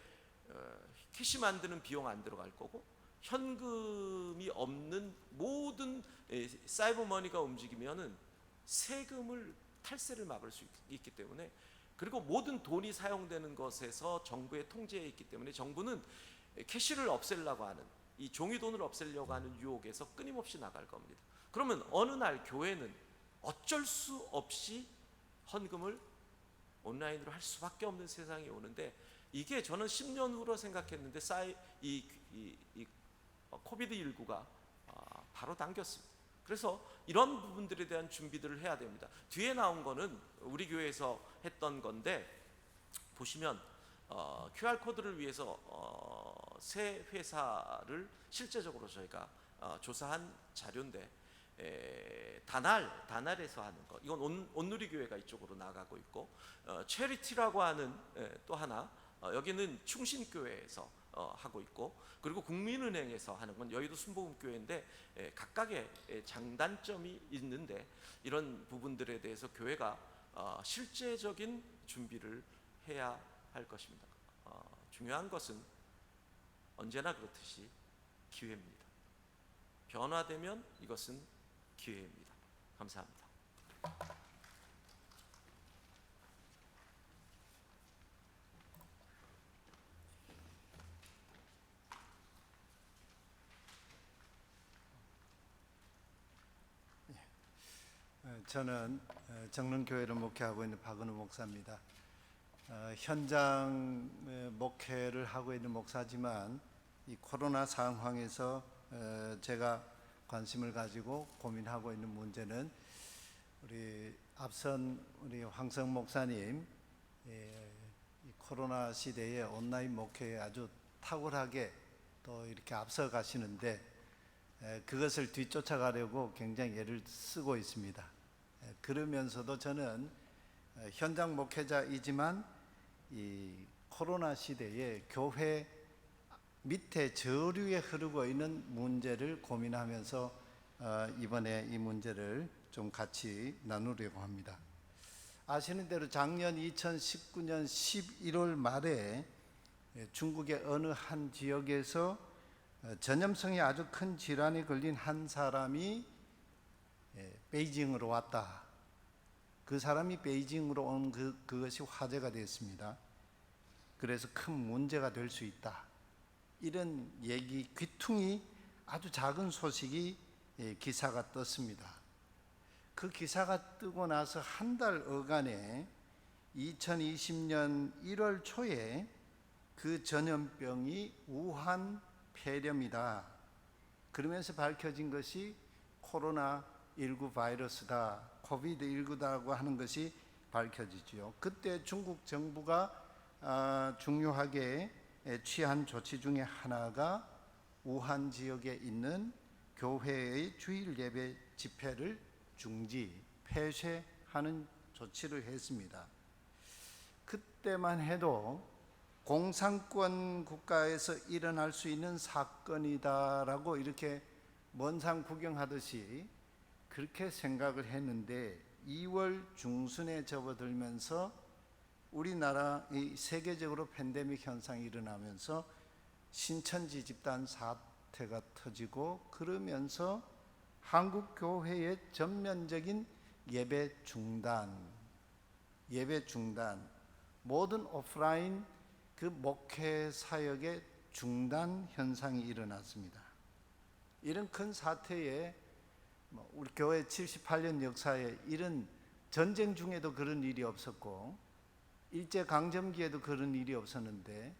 Speaker 7: 캐시 만드는 비용 안 들어갈 거고 현금이 없는 모든 사이버 머니가 움직이면은 세금을 탈세를 막을 수 있기 때문에 그리고 모든 돈이 사용되는 것에서 정부의 통제에 있기 때문에 정부는 캐시를 없애려고 하는 이 종이돈을 없애려고 하는 유혹에서 끊임없이 나갈 겁니다. 그러면 어느 날 교회는 어쩔 수 없이 헌금을 온라인으로 할 수밖에 없는 세상이 오는데 이게 저는 10년 후로 생각했는데 코비드19가 바로 당겼습니다. 그래서 이런 부분들에 대한 준비들을 해야 됩니다. 뒤에 나온 거는 우리 교회에서 했던 건데 보시면 QR코드를 위해서 새 회사를 실제적으로 저희가 조사한 자료인데 다날에서 하는 거 이건 온누리교회가 이쪽으로 나가고 있고 체리티라고 하는 또 하나 여기는 충신교회에서 하고 있고 그리고 국민은행에서 하는 건 여의도 순복음교회인데 각각의 장단점이 있는데 이런 부분들에 대해서 교회가 실제적인 준비를 해야 할 것입니다. 중요한 것은 언제나 그렇듯이 기회입니다. 변화되면 이것은 기회입니다. 감사합니다.
Speaker 8: 저는 정릉교회를 목회하고 있는 박은우 목사입니다. 현장 목회를 하고 있는 목사지만 이 코로나 상황에서 제가 관심을 가지고 고민하고 있는 문제는 우리 앞선 우리 황성 목사님 이 코로나 시대에 온라인 목회에 아주 탁월하게 또 이렇게 앞서 가시는데 그것을 뒤쫓아가려고 굉장히 애를 쓰고 있습니다. 그러면서도 저는 현장 목회자이지만 이 코로나 시대에 교회 밑에 저류에 흐르고 있는 문제를 고민하면서 이번에 이 문제를 좀 같이 나누려고 합니다. 아시는 대로 작년 2019년 11월 말에 중국의 어느 한 지역에서 전염성이 아주 큰 질환에 걸린 한 사람이 베이징으로 왔다. 그 사람이 베이징으로 온 그것이 화제가 됐습니다. 그래서 큰 문제가 될 수 있다. 이런 얘기 귀퉁이 아주 작은 소식이 기사가 떴습니다. 그 기사가 뜨고 나서 한 달 어간에 2020년 1월 초에 그 전염병이 우한 폐렴이다. 그러면서 밝혀진 것이 코로나19 바이러스다. 코비드19다고 하는 것이 밝혀지죠. 그때 중국 정부가 중요하게 취한 조치 중에 하나가 우한 지역에 있는 교회의 주일 예배 집회를 중지, 폐쇄하는 조치를 했습니다. 그때만 해도 공산권 국가에서 일어날 수 있는 사건이다라고 이렇게 먼산 구경하듯이 그렇게 생각을 했는데 2월 중순에 접어들면서 우리나라 이 세계적으로 팬데믹 현상이 일어나면서 신천지 집단 사태가 터지고 그러면서 한국 교회의 전면적인 예배 중단, 모든 오프라인 그 목회 사역의 중단 현상이 일어났습니다. 이런 큰 사태에 우리 교회 78년 역사에 이런 전쟁 중에도 그런 일이 없었고 일제 강점기에도 그런 일이 없었는데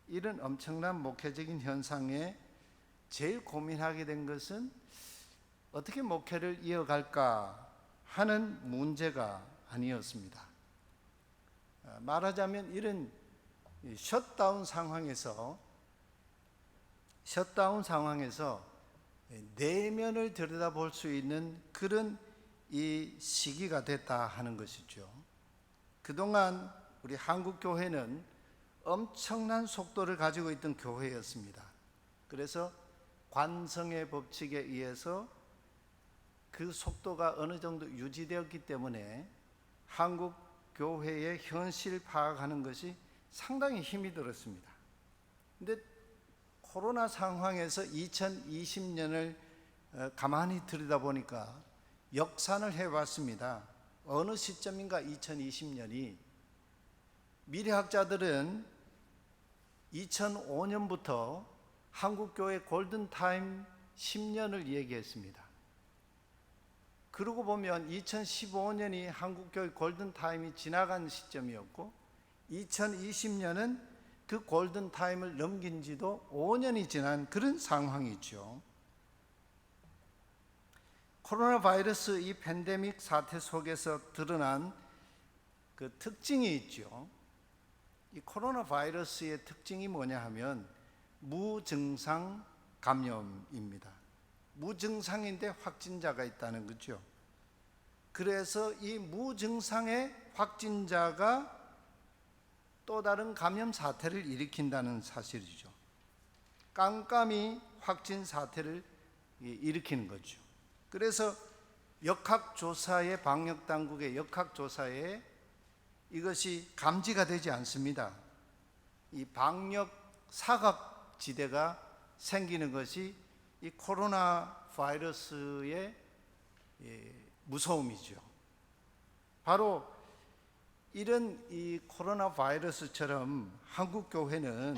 Speaker 8: 이런 엄청난 목회적인 현상에 제일 고민하게 된 것은 어떻게 목회를 이어갈까 하는 문제가 아니었습니다. 말하자면 이런 셧다운 상황에서 내면을 들여다볼 수 있는 그런 이 시기가 됐다 하는 것이죠. 그동안 우리 한국 교회는 엄청난 속도를 가지고 있던 교회였습니다. 그래서 관성의 법칙에 의해서 그 속도가 어느 정도 유지되었기 때문에 한국 교회의 현실 파악하는 것이 상당히 힘이 들었습니다. 근데 코로나 상황에서 2020년을 가만히 들여다보니까 역산을 해봤습니다. 어느 시점인가 2020년이 미래학자들은 2005년부터 한국교회 골든타임 10년을 얘기했습니다. 그러고 보면 2015년이 한국교회 골든타임이 지나간 시점이었고 2020년은 그 골든타임을 넘긴 지도 5년이 지난 그런 상황이죠. 코로나 바이러스 이 팬데믹 사태 속에서 드러난 그 특징이 있죠. 이 코로나 바이러스의 특징이 뭐냐 하면 무증상 감염입니다. 무증상인데 확진자가 있다는 거죠. 그래서 이 무증상의 확진자가 또 다른 감염 사태를 일으킨다는 사실이죠. 깜깜이 확진 사태를 일으키는 거죠. 그래서 역학조사에 방역당국의 역학조사에 이것이 감지가 되지 않습니다. 이 방역 사각지대가 생기는 것이 이 코로나 바이러스의 무서움이죠. 바로 이런 이 코로나 바이러스처럼 한국 교회는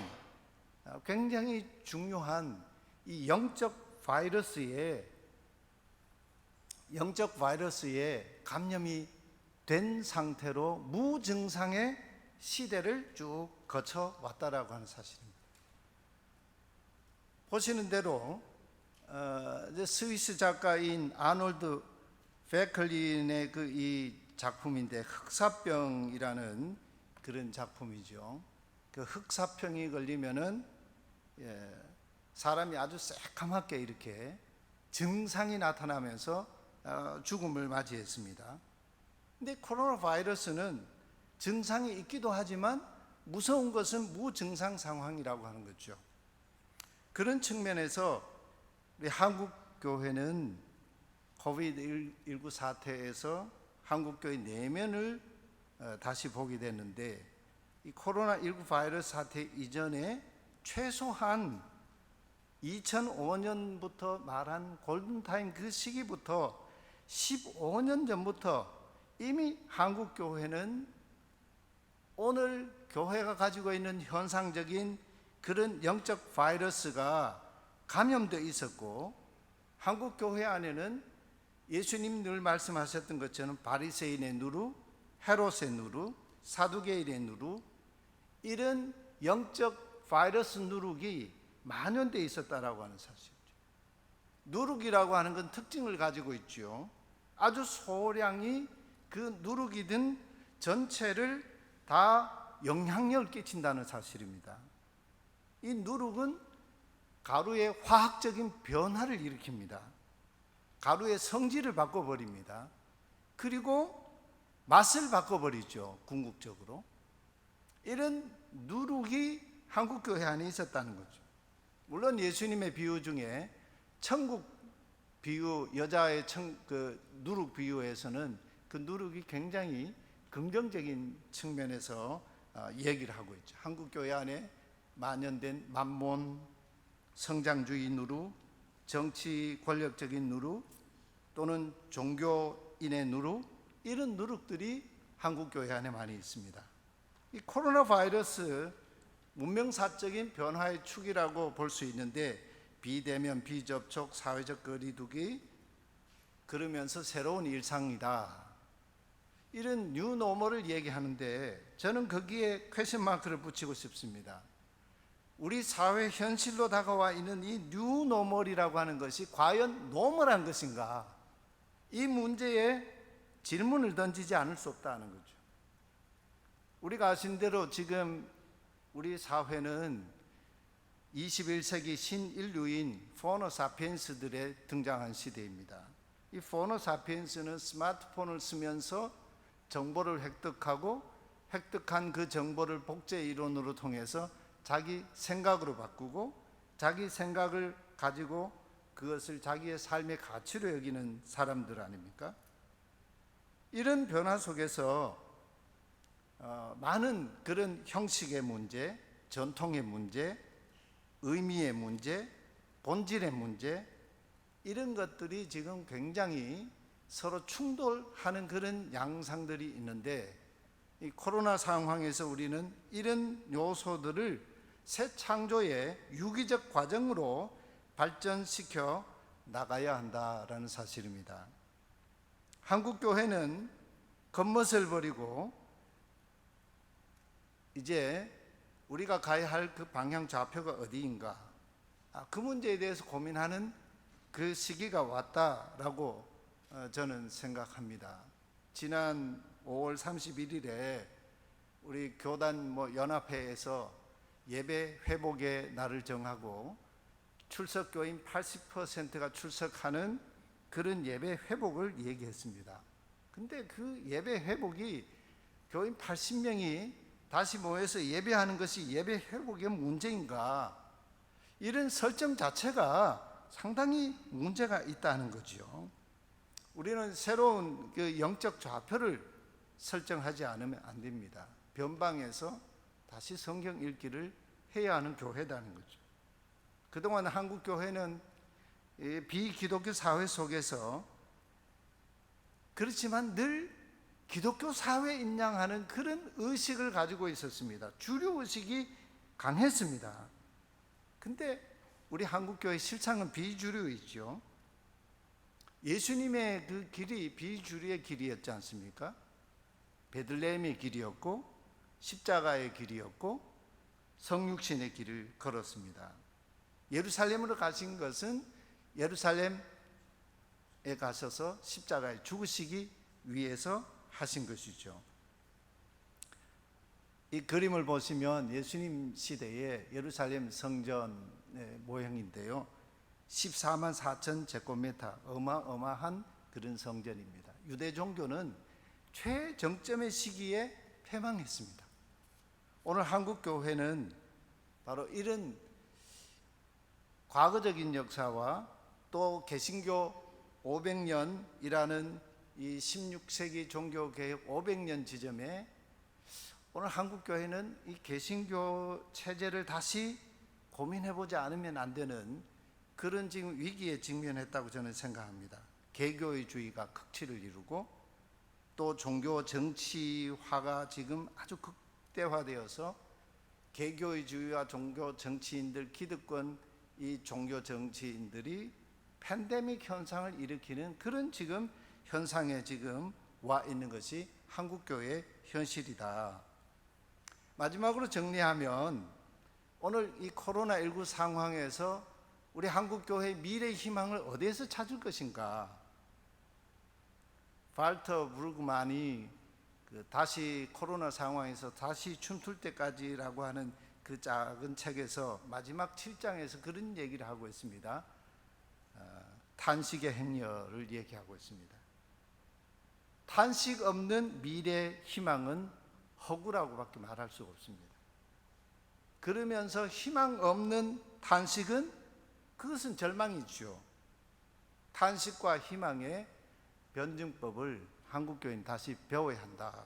Speaker 8: 굉장히 중요한 이 영적 바이러스에 감염이 된 상태로 무증상의 시대를 쭉 거쳐 왔다라고 하는 사실입니다. 보시는 대로 스위스 작가인 아놀드 페클린의 그 이 작품인데 흑사병이라는 그런 작품이죠. 그 흑사병이 걸리면은 사람이 아주 새까맣게 이렇게 증상이 나타나면서 죽음을 맞이했습니다. 근데 코로나 바이러스는 증상이 있기도 하지만 무서운 것은 무증상 상황이라고 하는 거죠. 그런 측면에서 우리 한국 교회는 코비드-19 사태에서 한국 교회 내면을 다시 보게 됐는데 이 코로나19 바이러스 사태 이전에 최소한 2005년부터 말한 골든타임 그 시기부터 15년 전부터 이미 한국 교회는 오늘 교회가 가지고 있는 현상적인 그런 영적 바이러스가 감염되어 있었고 한국 교회 안에는 예수님 늘 말씀하셨던 것처럼 바리새인의 누루, 헤롯의 누루, 사두개인의 누루 이런 영적 바이러스 누룩이 만연되어 있었다라고 하는 사실이죠. 누룩이라고 하는 건 특징을 가지고 있죠. 아주 소량이 그 누룩이 든 전체를 다 영향력을 끼친다는 사실입니다. 이 누룩은 가루의 화학적인 변화를 일으킵니다. 가루의 성질을 바꿔버립니다. 그리고 맛을 바꿔버리죠. 궁극적으로. 이런 누룩이 한국 교회 안에 있었다는 거죠. 물론 예수님의 비유 중에 천국 비유, 여자의 그 누룩 비유에서는 그 누룩이 굉장히 긍정적인 측면에서 얘기를 하고 있죠. 한국 교회 안에 만연된 만몬, 성장주의 누룩, 정치 권력적인 누룩 또는 종교인의 누룩 이런 누룩들이 한국 교회 안에 많이 있습니다. 이 코로나 바이러스 문명사적인 변화의 축이라고 볼 수 있는데 비대면, 비접촉, 사회적 거리두기 그러면서 새로운 일상이다. 이런 뉴노멀을 얘기하는데 저는 거기에 퀘스천 마크를 붙이고 싶습니다. 우리 사회 현실로 다가와 있는 이 뉴노멀이라고 하는 것이 과연 노멀한 것인가? 이 문제에 질문을 던지지 않을 수 없다는 거죠. 우리가 아신 대로 지금 우리 사회는 21세기 신인류인 포너 사피엔스들의 등장한 시대입니다. 이 포너 사피엔스는 스마트폰을 쓰면서 정보를 획득하고 획득한 그 정보를 복제 이론으로 통해서 자기 생각으로 바꾸고 자기 생각을 가지고 그것을 자기의 삶의 가치로 여기는 사람들 아닙니까? 이런 변화 속에서 많은 그런 형식의 문제, 전통의 문제, 의미의 문제, 본질의 문제, 이런 것들이 지금 굉장히 서로 충돌하는 그런 양상들이 있는데, 이 코로나 상황에서 우리는 이런 요소들을 새 창조의 유기적 과정으로 발전시켜 나가야 한다라는 사실입니다. 한국 교회는 겉멋을 버리고 이제 우리가 가야 할 그 방향 좌표가 어디인가, 그 문제에 대해서 고민하는 그 시기가 왔다라고 저는 생각합니다. 지난 5월 31일에 우리 교단 연합회에서 예배 회복의 날을 정하고 출석 교인 80%가 출석하는 그런 예배 회복을 얘기했습니다. 근데 그 예배 회복이 교인 80명이 다시 모여서 예배하는 것이 예배 회복의 문제인가? 이런 설정 자체가 상당히 문제가 있다는 거죠. 우리는 새로운 그 영적 좌표를 설정하지 않으면 안 됩니다. 변방에서 다시 성경 읽기를 해야 하는 교회라는 거죠. 그동안 한국 교회는 비기독교 사회 속에서 그렇지만 늘 기독교 사회에 인양하는 그런 의식을 가지고 있었습니다. 주류 의식이 강했습니다. 근데 우리 한국 교회 실상은 비주류이죠. 예수님의 그 길이 비주류의 길이었지 않습니까? 베들레헴의 길이었고 십자가의 길이었고 성육신의 길을 걸었습니다. 예루살렘으로 가신 것은 예루살렘에 가셔서 십자가에 죽으시기 위해서 하신 것이죠. 이 그림을 보시면 예수님 시대의 예루살렘 성전의 모형인데요, 14만 4천 제곱미터, 어마어마한 그런 성전입니다. 유대 종교는 최정점의 시기에 패망했습니다. 오늘 한국 교회는 바로 이런 과거적인 역사와 또 개신교 500년이라는 이 16세기 종교개혁 500년 지점에 오늘 한국 교회는 이 개신교 체제를 다시 고민해보지 않으면 안 되는 그런 지금 위기에 직면했다고 저는 생각합니다. 개교의주의가 극치를 이루고 또 종교 정치화가 지금 아주 극대화되어서 개교의주의와 종교 정치인들, 기득권 이 종교 정치인들이 팬데믹 현상을 일으키는 그런 지금 현상에 지금 와 있는 것이 한국교회의 현실이다. 마지막으로 정리하면 오늘 이 코로나19 상황에서 우리 한국교회의 미래 희망을 어디에서 찾을 것인가? 발터 브루그만이 다시 코로나 상황에서 다시 춤출 때까지라고 하는 그 작은 책에서 마지막 7장에서 그런 얘기를 하고 있습니다. 탄식의 행렬을 얘기하고 있습니다. 탄식 없는 미래 희망은 허구라고밖에 말할 수가 없습니다. 그러면서 희망 없는 탄식은 그것은 절망이죠. 탄식과 희망의 변증법을 한국교회는 다시 배워야 한다.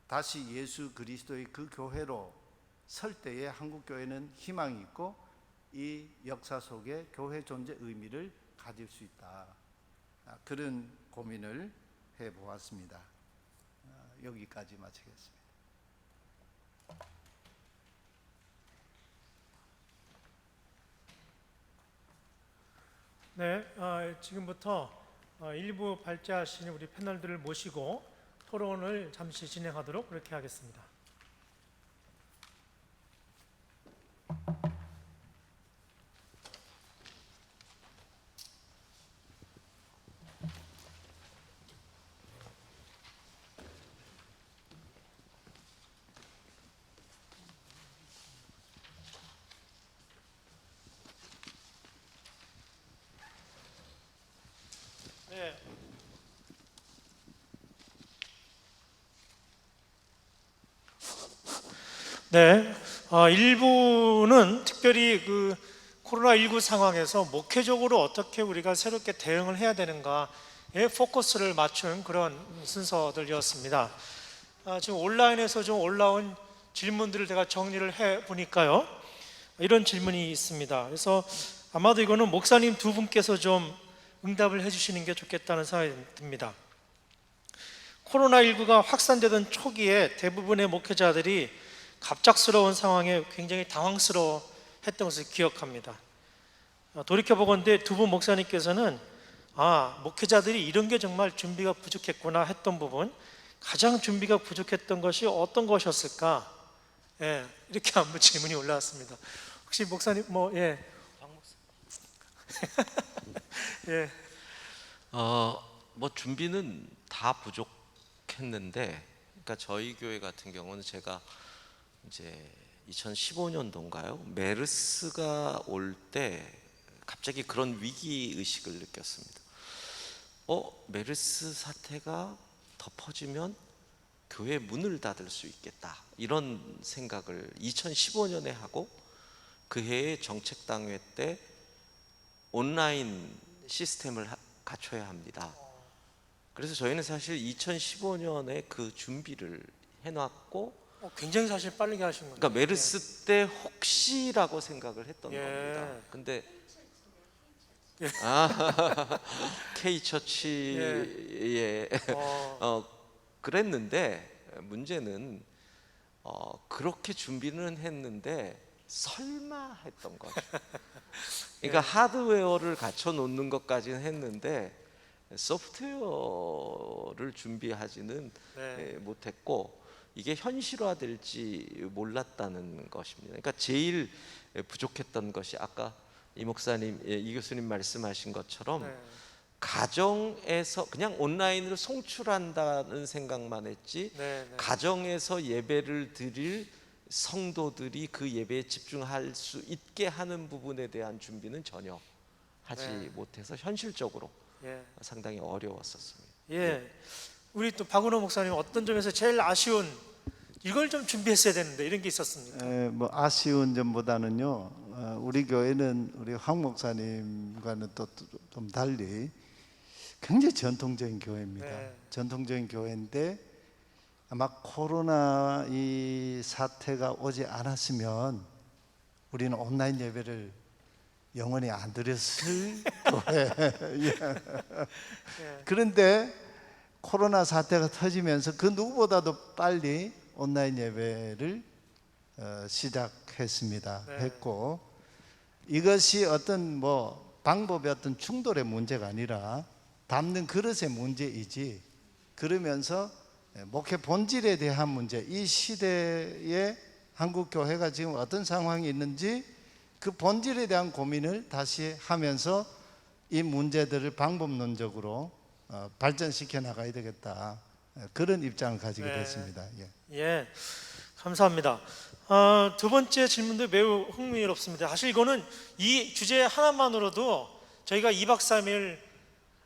Speaker 8: 다시 예수 그리스도의 그 교회로 설 때에 한국교회는 희망이 있고 이 역사 속에 교회 존재 의미를 가질 수 있다. 그런 고민을 해보았습니다. 여기까지 마치겠습니다.
Speaker 4: 네, 지금부터 일부 발제하시는 우리 패널들을 모시고 토론을 잠시 진행하도록 그렇게 하겠습니다. 네. 네, 일부는 특별히 그 코로나19 상황에서 목회적으로 어떻게 우리가 새롭게 대응을 해야 되는가에 포커스를 맞춘 그런 순서들이었습니다. 지금 온라인에서 좀 올라온 질문들을 제가 정리를 해 보니까요, 이런 질문이 있습니다. 그래서 아마도 이거는 목사님 두 분께서 좀 응답을 해주시는 게 좋겠다는 생각이 듭니다. 코로나19가 확산되던 초기에 대부분의 목회자들이 갑작스러운 상황에 굉장히 당황스러워했던 것을 기억합니다. 돌이켜보건대 두 분 목사님께서는 목회자들이 이런 게 정말 준비가 부족했구나 했던 부분, 가장 준비가 부족했던 것이 어떤 것이었을까? 예, 이렇게 한번 질문이 올라왔습니다. 혹시 목사님 예.
Speaker 7: 뭐 준비는 다 부족했는데, 그러니까 저희 교회 같은 경우는 제가 이제 2015년도인가요? 메르스가 올 때 갑자기 그런 위기 의식을 느꼈습니다. 메르스 사태가 더 퍼지면 교회 문을 닫을 수 있겠다, 이런 생각을 2015년에 하고, 그 해에 정책당회 때 온라인 시스템을 갖춰야 합니다. 그래서 저희는 사실 2015년에 그 준비를 해놨고,
Speaker 4: 굉장히 사실 빠르게 하신 거예요.
Speaker 7: 그러니까 메르스 때 혹시라고 생각을 했던
Speaker 4: 예.
Speaker 7: 겁니다. 근데
Speaker 4: 예.
Speaker 7: K처치에 그랬는데, 문제는 그렇게 준비는 했는데 설마 했던 거죠. 그러니까 하드웨어를 갖춰 놓는 것까지는 했는데 소프트웨어를 준비하지는 못했고, 이게 현실화될지 몰랐다는 것입니다. 그러니까 제일 부족했던 것이 아까 이 목사님, 이 교수님 말씀하신 것처럼 가정에서 그냥 온라인으로 송출한다는 생각만 했지, 가정에서 예배를 드릴 성도들이 그 예배에 집중할 수 있게 하는 부분에 대한 준비는 전혀 하지 못해서 현실적으로 상당히 어려웠었습니다.
Speaker 4: 우리 또 박은호 목사님, 어떤 점에서 제일 아쉬운, 이걸 좀 준비했어야 되는데, 이런 게 있었습니까?
Speaker 8: 뭐 아쉬운 점보다는요, 우리 교회는 우리 황 목사님과는 또 좀 달리 굉장히 전통적인 교회입니다. 전통적인 교회인데 아마 코로나 이 사태가 오지 않았으면 우리는 온라인 예배를 영원히 안 드렸을 거예요. 그런데 코로나 사태가 터지면서 그 누구보다도 빨리 온라인 예배를 시작했습니다. 했고, 이것이 어떤 방법의 어떤 충돌의 문제가 아니라 담는 그릇의 문제이지, 그러면서 목회 본질에 대한 문제, 이 시대에 한국 교회가 지금 어떤 상황이 있는지 그 본질에 대한 고민을 다시 하면서 이 문제들을 방법론적으로 발전시켜 나가야 되겠다, 그런 입장을 가지게 됐습니다.
Speaker 4: 감사합니다. 두 번째 질문도 매우 흥미롭습니다. 사실 이거는 이 주제 하나만으로도 저희가 2박 3일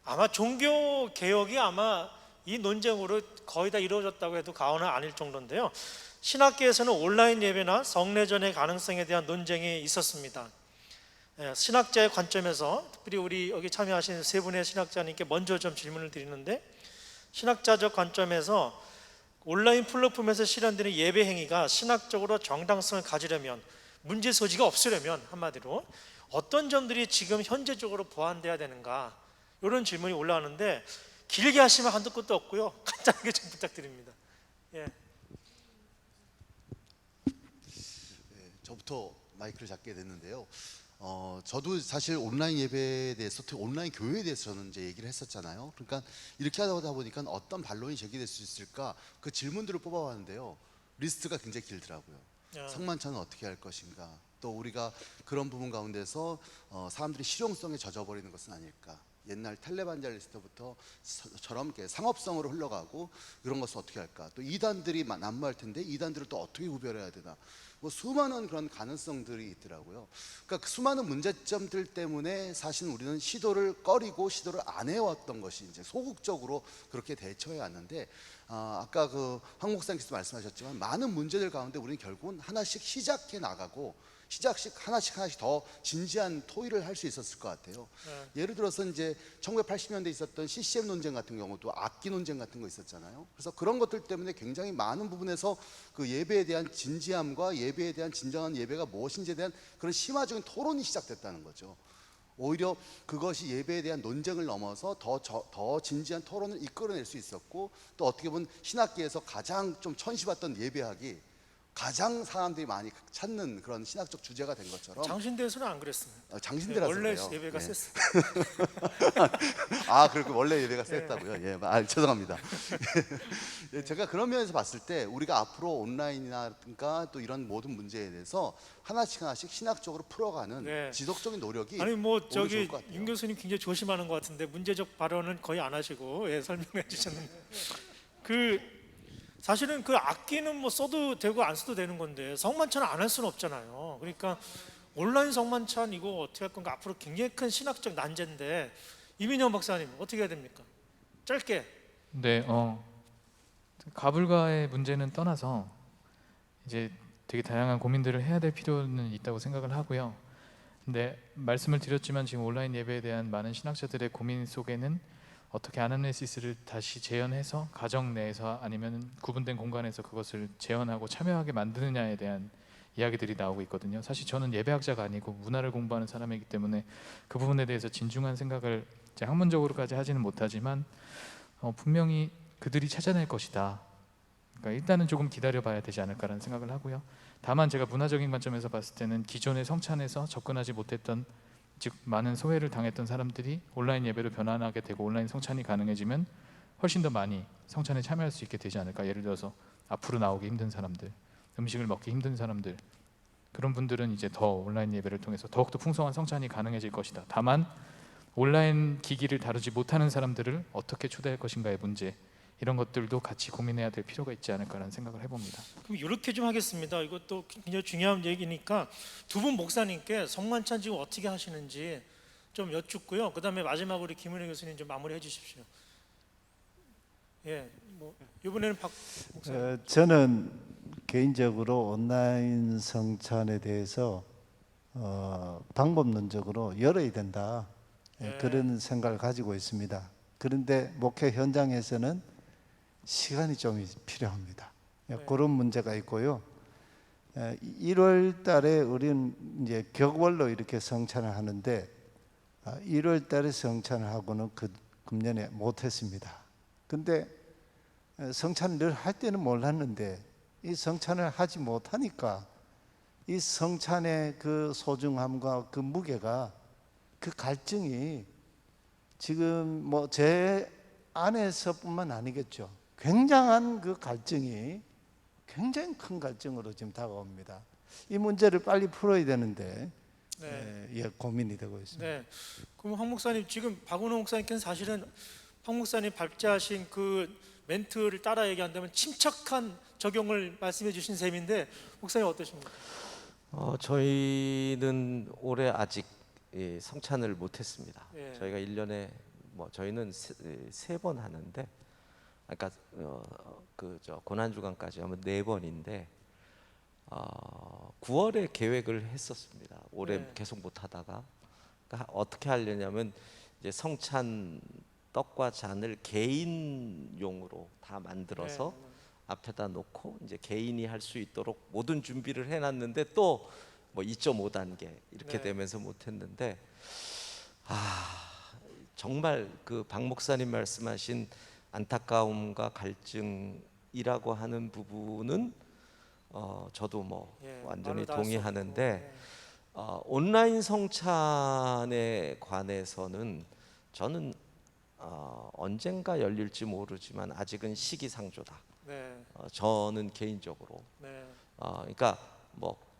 Speaker 4: 아마 종교 개혁이 아마 이 논쟁으로 거의 다 이루어졌다고 해도 과언은 아닐 정도인데요. 신학계에서는 온라인 예배나 성례전의 가능성에 대한 논쟁이 있었습니다. 신학자의 관점에서 특별히 우리 여기 참여하신 세 분의 신학자님께 먼저 좀 질문을 드리는데, 신학자적 관점에서 온라인 플랫폼에서 실현되는 예배 행위가 신학적으로 정당성을 가지려면, 문제 소지가 없으려면 한마디로 어떤 점들이 지금 현재적으로 보완돼야 되는가, 이런 질문이 올라오는데 길게 하시면 한도 끝도 없고요, 간단하게 좀 부탁드립니다.
Speaker 5: 저부터 마이크를 잡게 됐는데요. 저도 사실 온라인 예배에 대해서, 특히 온라인 교회에 대해서 저는 이제 얘기를 했었잖아요. 그러니까 이렇게 하다 보니까 어떤 반론이 제기될 수 있을까, 그 질문들을 뽑아왔는데요. 리스트가 굉장히 길더라고요. 성만찬은 어떻게 할 것인가, 또 우리가 그런 부분 가운데서 사람들이 실용성에 젖어버리는 것은 아닐까. 옛날 텔레반젤리스트부터 처럼 이렇게 상업성으로 흘러가고 이런 것을 어떻게 할까. 또 이단들이 난무할 텐데 이단들을 또 어떻게 구별해야 되나. 뭐 수많은 그런 가능성들이 있더라고요. 그러니까 그 수많은 문제점들 때문에 사실 우리는 시도를 꺼리고 시도를 안 해왔던 것이 이제 소극적으로 그렇게 대처해 왔는데, 아까 그 황 목사님께서 말씀하셨지만 많은 문제들 가운데 우리는 결국은 하나씩 시작해 나가고 하나씩 더 진지한 토의를 할 수 있었을 것 같아요. 예를 들어서 이제 1980년대 있었던 CCM 논쟁 같은 경우도 악기 논쟁 같은 거 있었잖아요. 그래서 그런 것들 때문에 굉장히 많은 부분에서 그 예배에 대한 진지함과 예배에 대한 진정한 예배가 무엇인지에 대한 그런 심화적인 토론이 시작됐다는 거죠. 오히려 그것이 예배에 대한 논쟁을 넘어서 더 진지한 토론을 이끌어낼 수 있었고, 또 어떻게 보면 신학계에서 가장 좀 천시받던 예배학이 가장 사람들이 많이 찾는 그런 신학적 주제가 된 것처럼.
Speaker 4: 장신대에서는 안 그랬습니다.
Speaker 5: 장신대라서
Speaker 4: 원래
Speaker 5: 그래요.
Speaker 4: 예배가
Speaker 5: 예.
Speaker 4: 셌어요.
Speaker 5: 그렇게 원래 예배가 셌다고요? 예, 죄송합니다. 예, 제가 그런 면에서 봤을 때 우리가 앞으로 온라인이나 또 이런 모든 문제에 대해서 하나씩 신학적으로 풀어가는
Speaker 4: 네.
Speaker 5: 지속적인 노력이
Speaker 4: 아니 뭐
Speaker 5: 오히려
Speaker 4: 저기
Speaker 5: 좋을 것 같아요.
Speaker 4: 윤 교수님 굉장히 조심하는 것 같은데 문제적 발언은 거의 안 하시고 설명해 주셨는데 사실은 그 악기는 뭐 써도 되고 안 써도 되는 건데 성만찬을 안 할 수는 없잖아요. 그러니까 온라인 성만찬 이거 어떻게 할 건가, 앞으로 굉장히 큰 신학적 난제인데 이민영 박사님 어떻게 해야 됩니까? 짧게.
Speaker 6: 네, 가불가의 문제는 떠나서 이제 되게 다양한 고민들을 해야 될 필요는 있다고 생각을 하고요. 근데 말씀을 드렸지만 지금 온라인 예배에 대한 많은 신학자들의 고민 속에는 어떻게 아나네시스를 다시 재현해서 가정 내에서 아니면 구분된 공간에서 그것을 재현하고 참여하게 만드느냐에 대한 이야기들이 나오고 있거든요. 사실 저는 예배학자가 아니고 문화를 공부하는 사람이기 때문에 그 부분에 대해서 진중한 생각을 이제 학문적으로까지 하지는 못하지만 분명히 그들이 찾아낼 것이다. 그러니까 일단은 조금 기다려봐야 되지 않을까라는 생각을 하고요. 다만 제가 문화적인 관점에서 봤을 때는 기존의 성찬에서 접근하지 못했던, 즉 많은 소외를 당했던 사람들이 온라인 예배로 변환하게 되고 온라인 성찬이 가능해지면 훨씬 더 많이 성찬에 참여할 수 있게 되지 않을까. 예를 들어서 앞으로 나오기 힘든 사람들, 음식을 먹기 힘든 사람들, 그런 분들은 이제 더 온라인 예배를 통해서 더욱더 풍성한 성찬이 가능해질 것이다. 다만 온라인 기기를 다루지 못하는 사람들을 어떻게 초대할 것인가의 문제, 이런 것들도 같이 고민해야 될 필요가 있지 않을까라는 생각을 해봅니다.
Speaker 4: 그럼 이렇게 좀 하겠습니다. 이것도 굉장히 중요한 얘기니까 두 분 목사님께 성만찬 지금 어떻게 하시는지 좀 여쭙고요. 그다음에 마지막으로 우리 김은혜 교수님 좀 마무리해 주십시오. 예, 뭐 이번에는 박 목사님.
Speaker 8: 저는 개인적으로 온라인 성찬에 대해서 방법론적으로 열어야 된다, 그런 생각을 가지고 있습니다. 그런데 목회 현장에서는 시간이 좀 필요합니다. 그런 문제가 있고요. 1월 달에 우리는 이제 격월로 이렇게 성찬을 하는데 1월 달에 성찬을 하고는 금년에 못했습니다. 근데 성찬을 늘 할 때는 몰랐는데 이 성찬을 하지 못하니까 이 성찬의 그 소중함과 그 무게가, 그 갈증이 지금 뭐 제 안에서뿐만 아니겠죠. 굉장한 그 갈증이 굉장히 큰 갈증으로 지금 다가옵니다. 이 문제를 빨리 풀어야 되는데 고민이 되고 있습니다.
Speaker 4: 네. 그럼 황 목사님, 지금 박은호 목사님께는 사실은 황 목사님 발제하신 그 멘트를 따라 얘기한다면 침착한 적용을 말씀해 주신 셈인데 목사님 어떠십니까?
Speaker 7: 저희는 올해 아직 성찬을 못했습니다.
Speaker 4: 예.
Speaker 7: 저희가 1년에 저희는 세 번 하는데, 그러니까 고난 주간까지 하면 4번인데 9월에 계획을 했었습니다. 올해
Speaker 4: 네.
Speaker 7: 계속 못 하다가, 그러니까 어떻게 하려냐면 이제 성찬 떡과 잔을 개인용으로 다 만들어서
Speaker 4: 네.
Speaker 7: 앞에다 놓고 이제 개인이 할 수 있도록 모든 준비를 해놨는데 또 2.5단계 이렇게
Speaker 4: 네.
Speaker 7: 되면서 못했는데, 정말 그 박 목사님 말씀하신 안타까움과 갈증이라고 하는 부분은 저도 완전히 동의하는데, 온라인 성찬에 관해서는 저는 언젠가 열릴지 모르지만 아직은 시기상조다.
Speaker 4: 네.
Speaker 7: 저는 개인적으로
Speaker 4: 네.
Speaker 7: 그러니까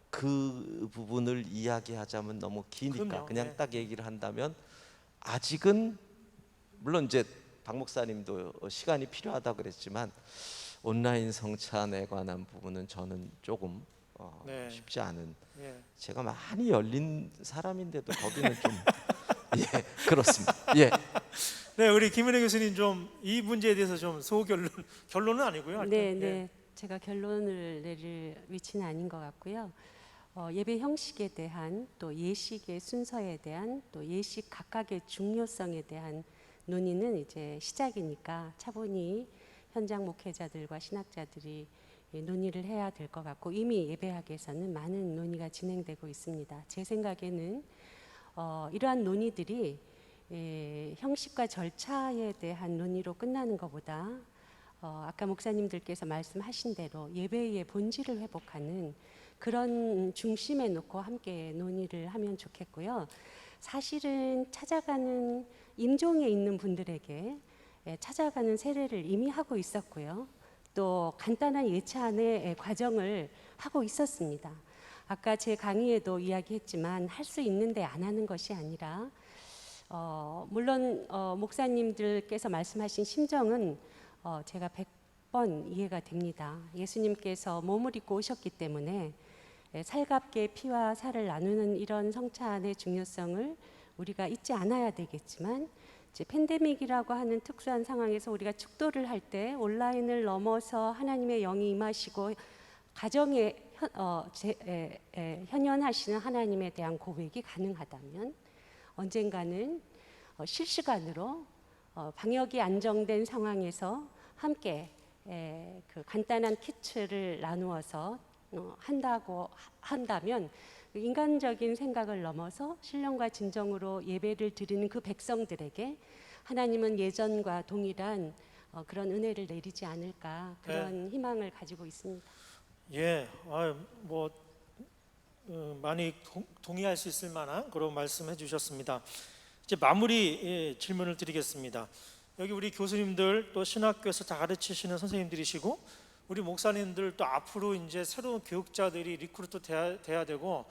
Speaker 7: 그 부분을 이야기하자면 너무 기니까
Speaker 4: 그럼요.
Speaker 7: 그냥
Speaker 4: 네.
Speaker 7: 딱 얘기를 한다면 아직은 물론 이제 박 목사님도 시간이 필요하다고 그랬지만 온라인 성찬에 관한 부분은 저는 조금
Speaker 4: 네.
Speaker 7: 쉽지 않은,
Speaker 4: 예.
Speaker 7: 제가 많이 열린 사람인데도 거기는 좀 예, 그렇습니다. 예.
Speaker 4: 네, 우리 김은혜 교수님 좀 이 문제에 대해서 좀 소결론, 결론은 아니고요. 하여튼.
Speaker 3: 네,
Speaker 4: 예.
Speaker 3: 네. 제가 결론을 내릴 위치는 아닌 것 같고요. 예배 형식에 대한 또 예식의 순서에 대한 또 예식 각각의 중요성에 대한 논의는 이제 시작이니까 차분히 현장 목회자들과 신학자들이 논의를 해야 될 것 같고 이미 예배학에서는 많은 논의가 진행되고 있습니다. 제 생각에는 이러한 논의들이 형식과 절차에 대한 논의로 끝나는 것보다 아까 목사님들께서 말씀하신 대로 예배의 본질을 회복하는 그런 중심에 놓고 함께 논의를 하면 좋겠고요. 사실은 찾아가는 임종에 있는 분들에게 찾아가는 세례를 이미 하고 있었고요. 또 간단한 예찬의 과정을 하고 있었습니다. 아까 제 강의에도 이야기했지만 할 수 있는데 안 하는 것이 아니라 물론 목사님들께서 말씀하신 심정은 제가 100번 이해가 됩니다. 예수님께서 몸을 입고 오셨기 때문에 살갑게 피와 살을 나누는 이런 성찬의 중요성을 우리가 잊지 않아야 되겠지만 이제 팬데믹이라고 하는 특수한 상황에서 우리가 축도를 할 때 온라인을 넘어서 하나님의 영이 임하시고 가정에 현현하시는 하나님에 대한 고백이 가능하다면 언젠가는 실시간으로 방역이 안정된 상황에서 함께 그 간단한 키트를 나누어서 한다고 한다면 인간적인 생각을 넘어서 신령과 진정으로 예배를 드리는 그 백성들에게 하나님은 예전과 동일한 그런 은혜를 내리지 않을까 그런 희망을 가지고 있습니다.
Speaker 4: 예, 많이 동의할 수 있을 만한 그런 말씀해 주셨습니다. 이제 마무리 질문을 드리겠습니다. 여기 우리 교수님들 또 신학교에서 다 가르치시는 선생님들이시고 우리 목사님들 또 앞으로 이제 새로운 교육자들이 리크루트 돼야 되고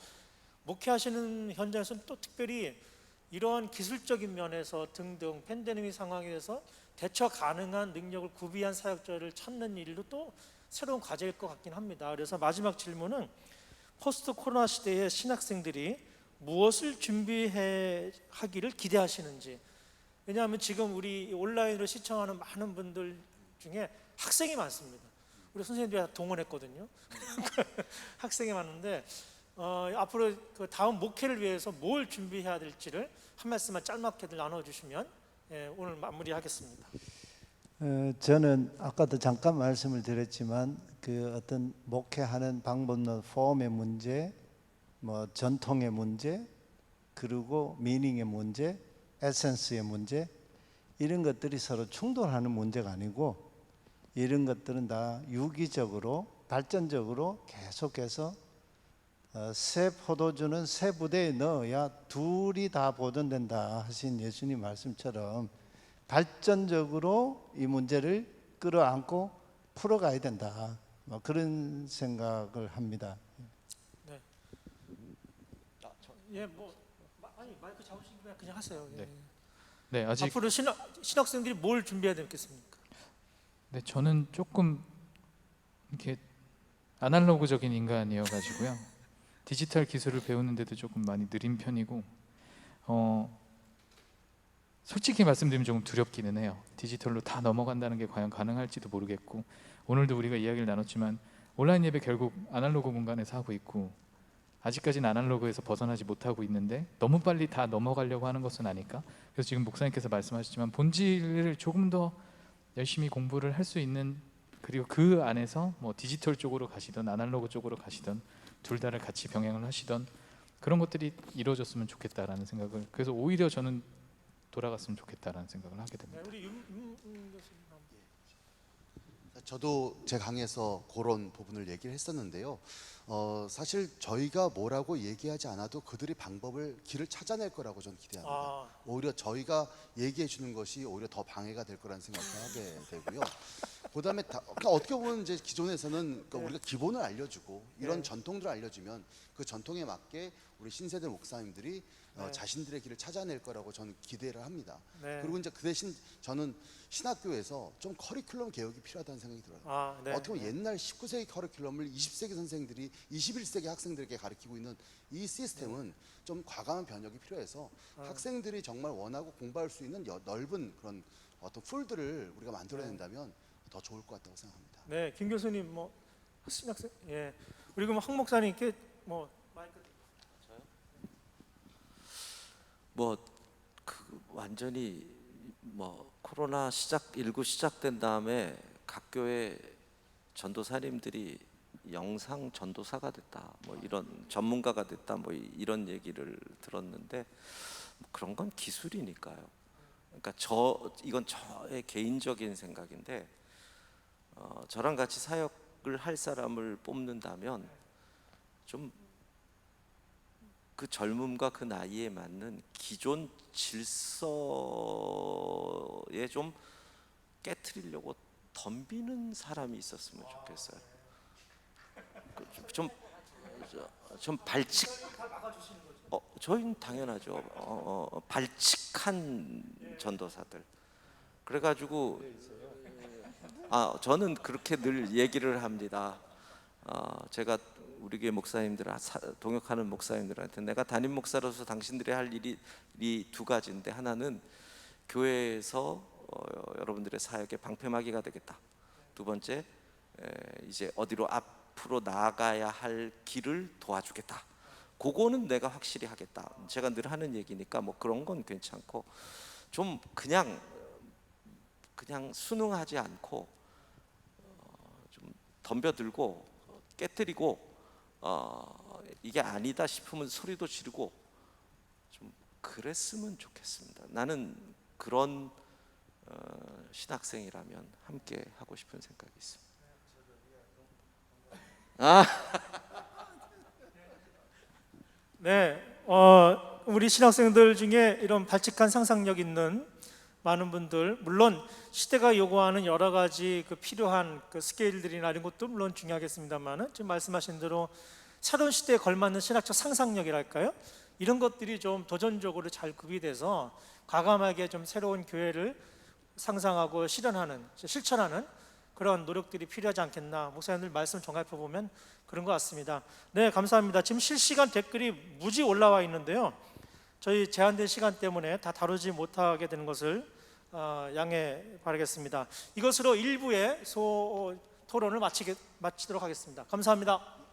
Speaker 4: 목회하시는 현장에서는 또 특별히 이러한 기술적인 면에서 등등 팬데믹 상황에서 대처 가능한 능력을 구비한 사역자를 찾는 일도 또 새로운 과제일 것 같긴 합니다. 그래서 마지막 질문은 포스트 코로나 시대의 신학생들이 무엇을 준비해 하기를 기대하시는지. 왜냐하면 지금 우리 온라인으로 시청하는 많은 분들 중에 학생이 많습니다. 우리 선생님들이 다 동원했거든요. 학생이 많은데 앞으로 그 다음 목회를 위해서 뭘 준비해야 될지를 한 말씀만 짤막하게 나눠주시면 오늘 마무리하겠습니다.
Speaker 8: 저는 아까도 잠깐 말씀을 드렸지만 그 어떤 목회하는 방법론 폼의 문제, 뭐 전통의 문제, 그리고 미닝의 문제, 에센스의 문제, 이런 것들이 서로 충돌하는 문제가 아니고 이런 것들은 다 유기적으로 발전적으로 계속해서 새 포도주는 새 부대에 넣어야 둘이 다 보존된다 하신 예수님 말씀처럼 발전적으로 이 문제를 끌어안고 풀어가야 된다. 뭐 그런 생각을 합니다.
Speaker 4: 네. 예, 아니 마이크 잡으시면 그냥 하세요. 예.
Speaker 6: 네, 아직
Speaker 4: 앞으로 신학생들이 뭘 준비해야 되겠습니까?
Speaker 6: 네, 저는 조금 이렇게 아날로그적인 인간이어가지고요. 디지털 기술을 배우는데도 조금 많이 느린 편이고, 솔직히 말씀드리면 조금 두렵기는 해요. 디지털로 다 넘어간다는 게 과연 가능할지도 모르겠고, 오늘도 우리가 이야기를 나눴지만 온라인 예배 결국 아날로그 공간에서 하고 있고, 아직까지는 아날로그에서 벗어나지 못하고 있는데 너무 빨리 다 넘어가려고 하는 것은 아닐까? 그래서 지금 목사님께서 말씀하셨지만 본질을 조금 더 열심히 공부를 할 수 있는, 그리고 그 안에서 뭐 디지털 쪽으로 가시던 아날로그 쪽으로 가시던 둘 다를 같이 병행을 하시던 그런 것들이 이루어졌으면 좋겠다라는 생각을, 그래서 오히려 저는 돌아갔으면 좋겠다라는 생각을 하게 됩니다.
Speaker 4: 우리 윤 교수님.
Speaker 5: 저도 제 강의에서 그런 부분을 얘기를 했었는데요. 사실 저희가 뭐라고 얘기하지 않아도 그들이 방법을 길을 찾아낼 거라고 저는 기대합니다. 오히려 저희가 얘기해 주는 것이 오히려 더 방해가 될 거라는 생각을 하게 되고요. 그다음에 그러니까 어떻게 보면 이제 기존에서는 그러니까 우리가 기본을 알려주고 이런 전통들을 알려주면 그 전통에 맞게 우리 신세대 목사님들이 자신들의 길을 찾아낼 거라고 저는 기대를 합니다.
Speaker 4: 네.
Speaker 5: 그리고 이제 그 대신 저는 신학교에서 좀 커리큘럼 개혁이 필요하다는 생각이 들어요.
Speaker 4: 아, 네.
Speaker 5: 어떻게 보면 옛날 19세기 커리큘럼을 20세기 선생들이 21세기 학생들에게 가르치고 있는 이 시스템은 좀 과감한 변혁이 필요해서 학생들이 정말 원하고 공부할 수 있는 넓은 그런 어떤 풀들을 우리가 만들어낸다면 더 좋을 것 같다고 생각합니다.
Speaker 4: 네, 김 교수님 뭐 신학생 예. 우리 그럼 황 목사님께 뭐 마이크
Speaker 7: 뭐 그 완전히 뭐 코로나 19 시작된 다음에 각 교회 전도사님들이 영상 전도사가 됐다, 뭐 이런 전문가가 됐다, 뭐 이런 얘기를 들었는데 뭐 그런 건 기술이니까요. 그러니까 이건 저의 개인적인 생각인데 저랑 같이 사역을 할 사람을 뽑는다면 좀 그 젊음과 그 나이에 맞는 기존 질서에 좀 깨트리려고 덤비는 사람이 있었으면 좋겠어요. 좀 발칙. 저희는 당연하죠. 발칙한 전도사들. 그래가지고 저는 그렇게 늘 얘기를 합니다. 제가 우리 교회 목사님들, 동역하는 목사님들한테 내가 담임 목사로서 당신들이 할 일이 두 가지인데, 하나는 교회에서 여러분들의 사역에 방패막이가 되겠다. 두 번째, 이제 어디로 앞으로 나아가야 할 길을 도와주겠다. 그거는 내가 확실히 하겠다. 제가 늘 하는 얘기니까 뭐 그런 건 괜찮고, 좀 그냥 순응하지 않고 좀 덤벼들고 깨트리고 이게 아니다 싶으면 소리도 지르고 좀 그랬으면 좋겠습니다. 나는 그런 신학생이라면 함께 하고 싶은 생각이 있습니다.
Speaker 4: 네, 우리 신학생들 중에 이런 발칙한 상상력 있는 많은 분들, 물론 시대가 요구하는 여러 가지 그 필요한 그 스케일들이나 이런 것도 물론 중요하겠습니다만은 지금 말씀하신 대로 새로운 시대에 걸맞는 신학적 상상력이랄까요? 이런 것들이 좀 도전적으로 잘 구비돼서 과감하게 좀 새로운 교회를 상상하고 실천하는 그런 노력들이 필요하지 않겠나. 목사님들 말씀 종합해 보면 그런 것 같습니다. 네, 감사합니다. 지금 실시간 댓글이 무지 올라와 있는데요. 저희 제한된 시간 때문에 다 다루지 못하게 되는 것을 양해 바라겠습니다. 이것으로 1부의 토론을 마치도록 하겠습니다. 감사합니다.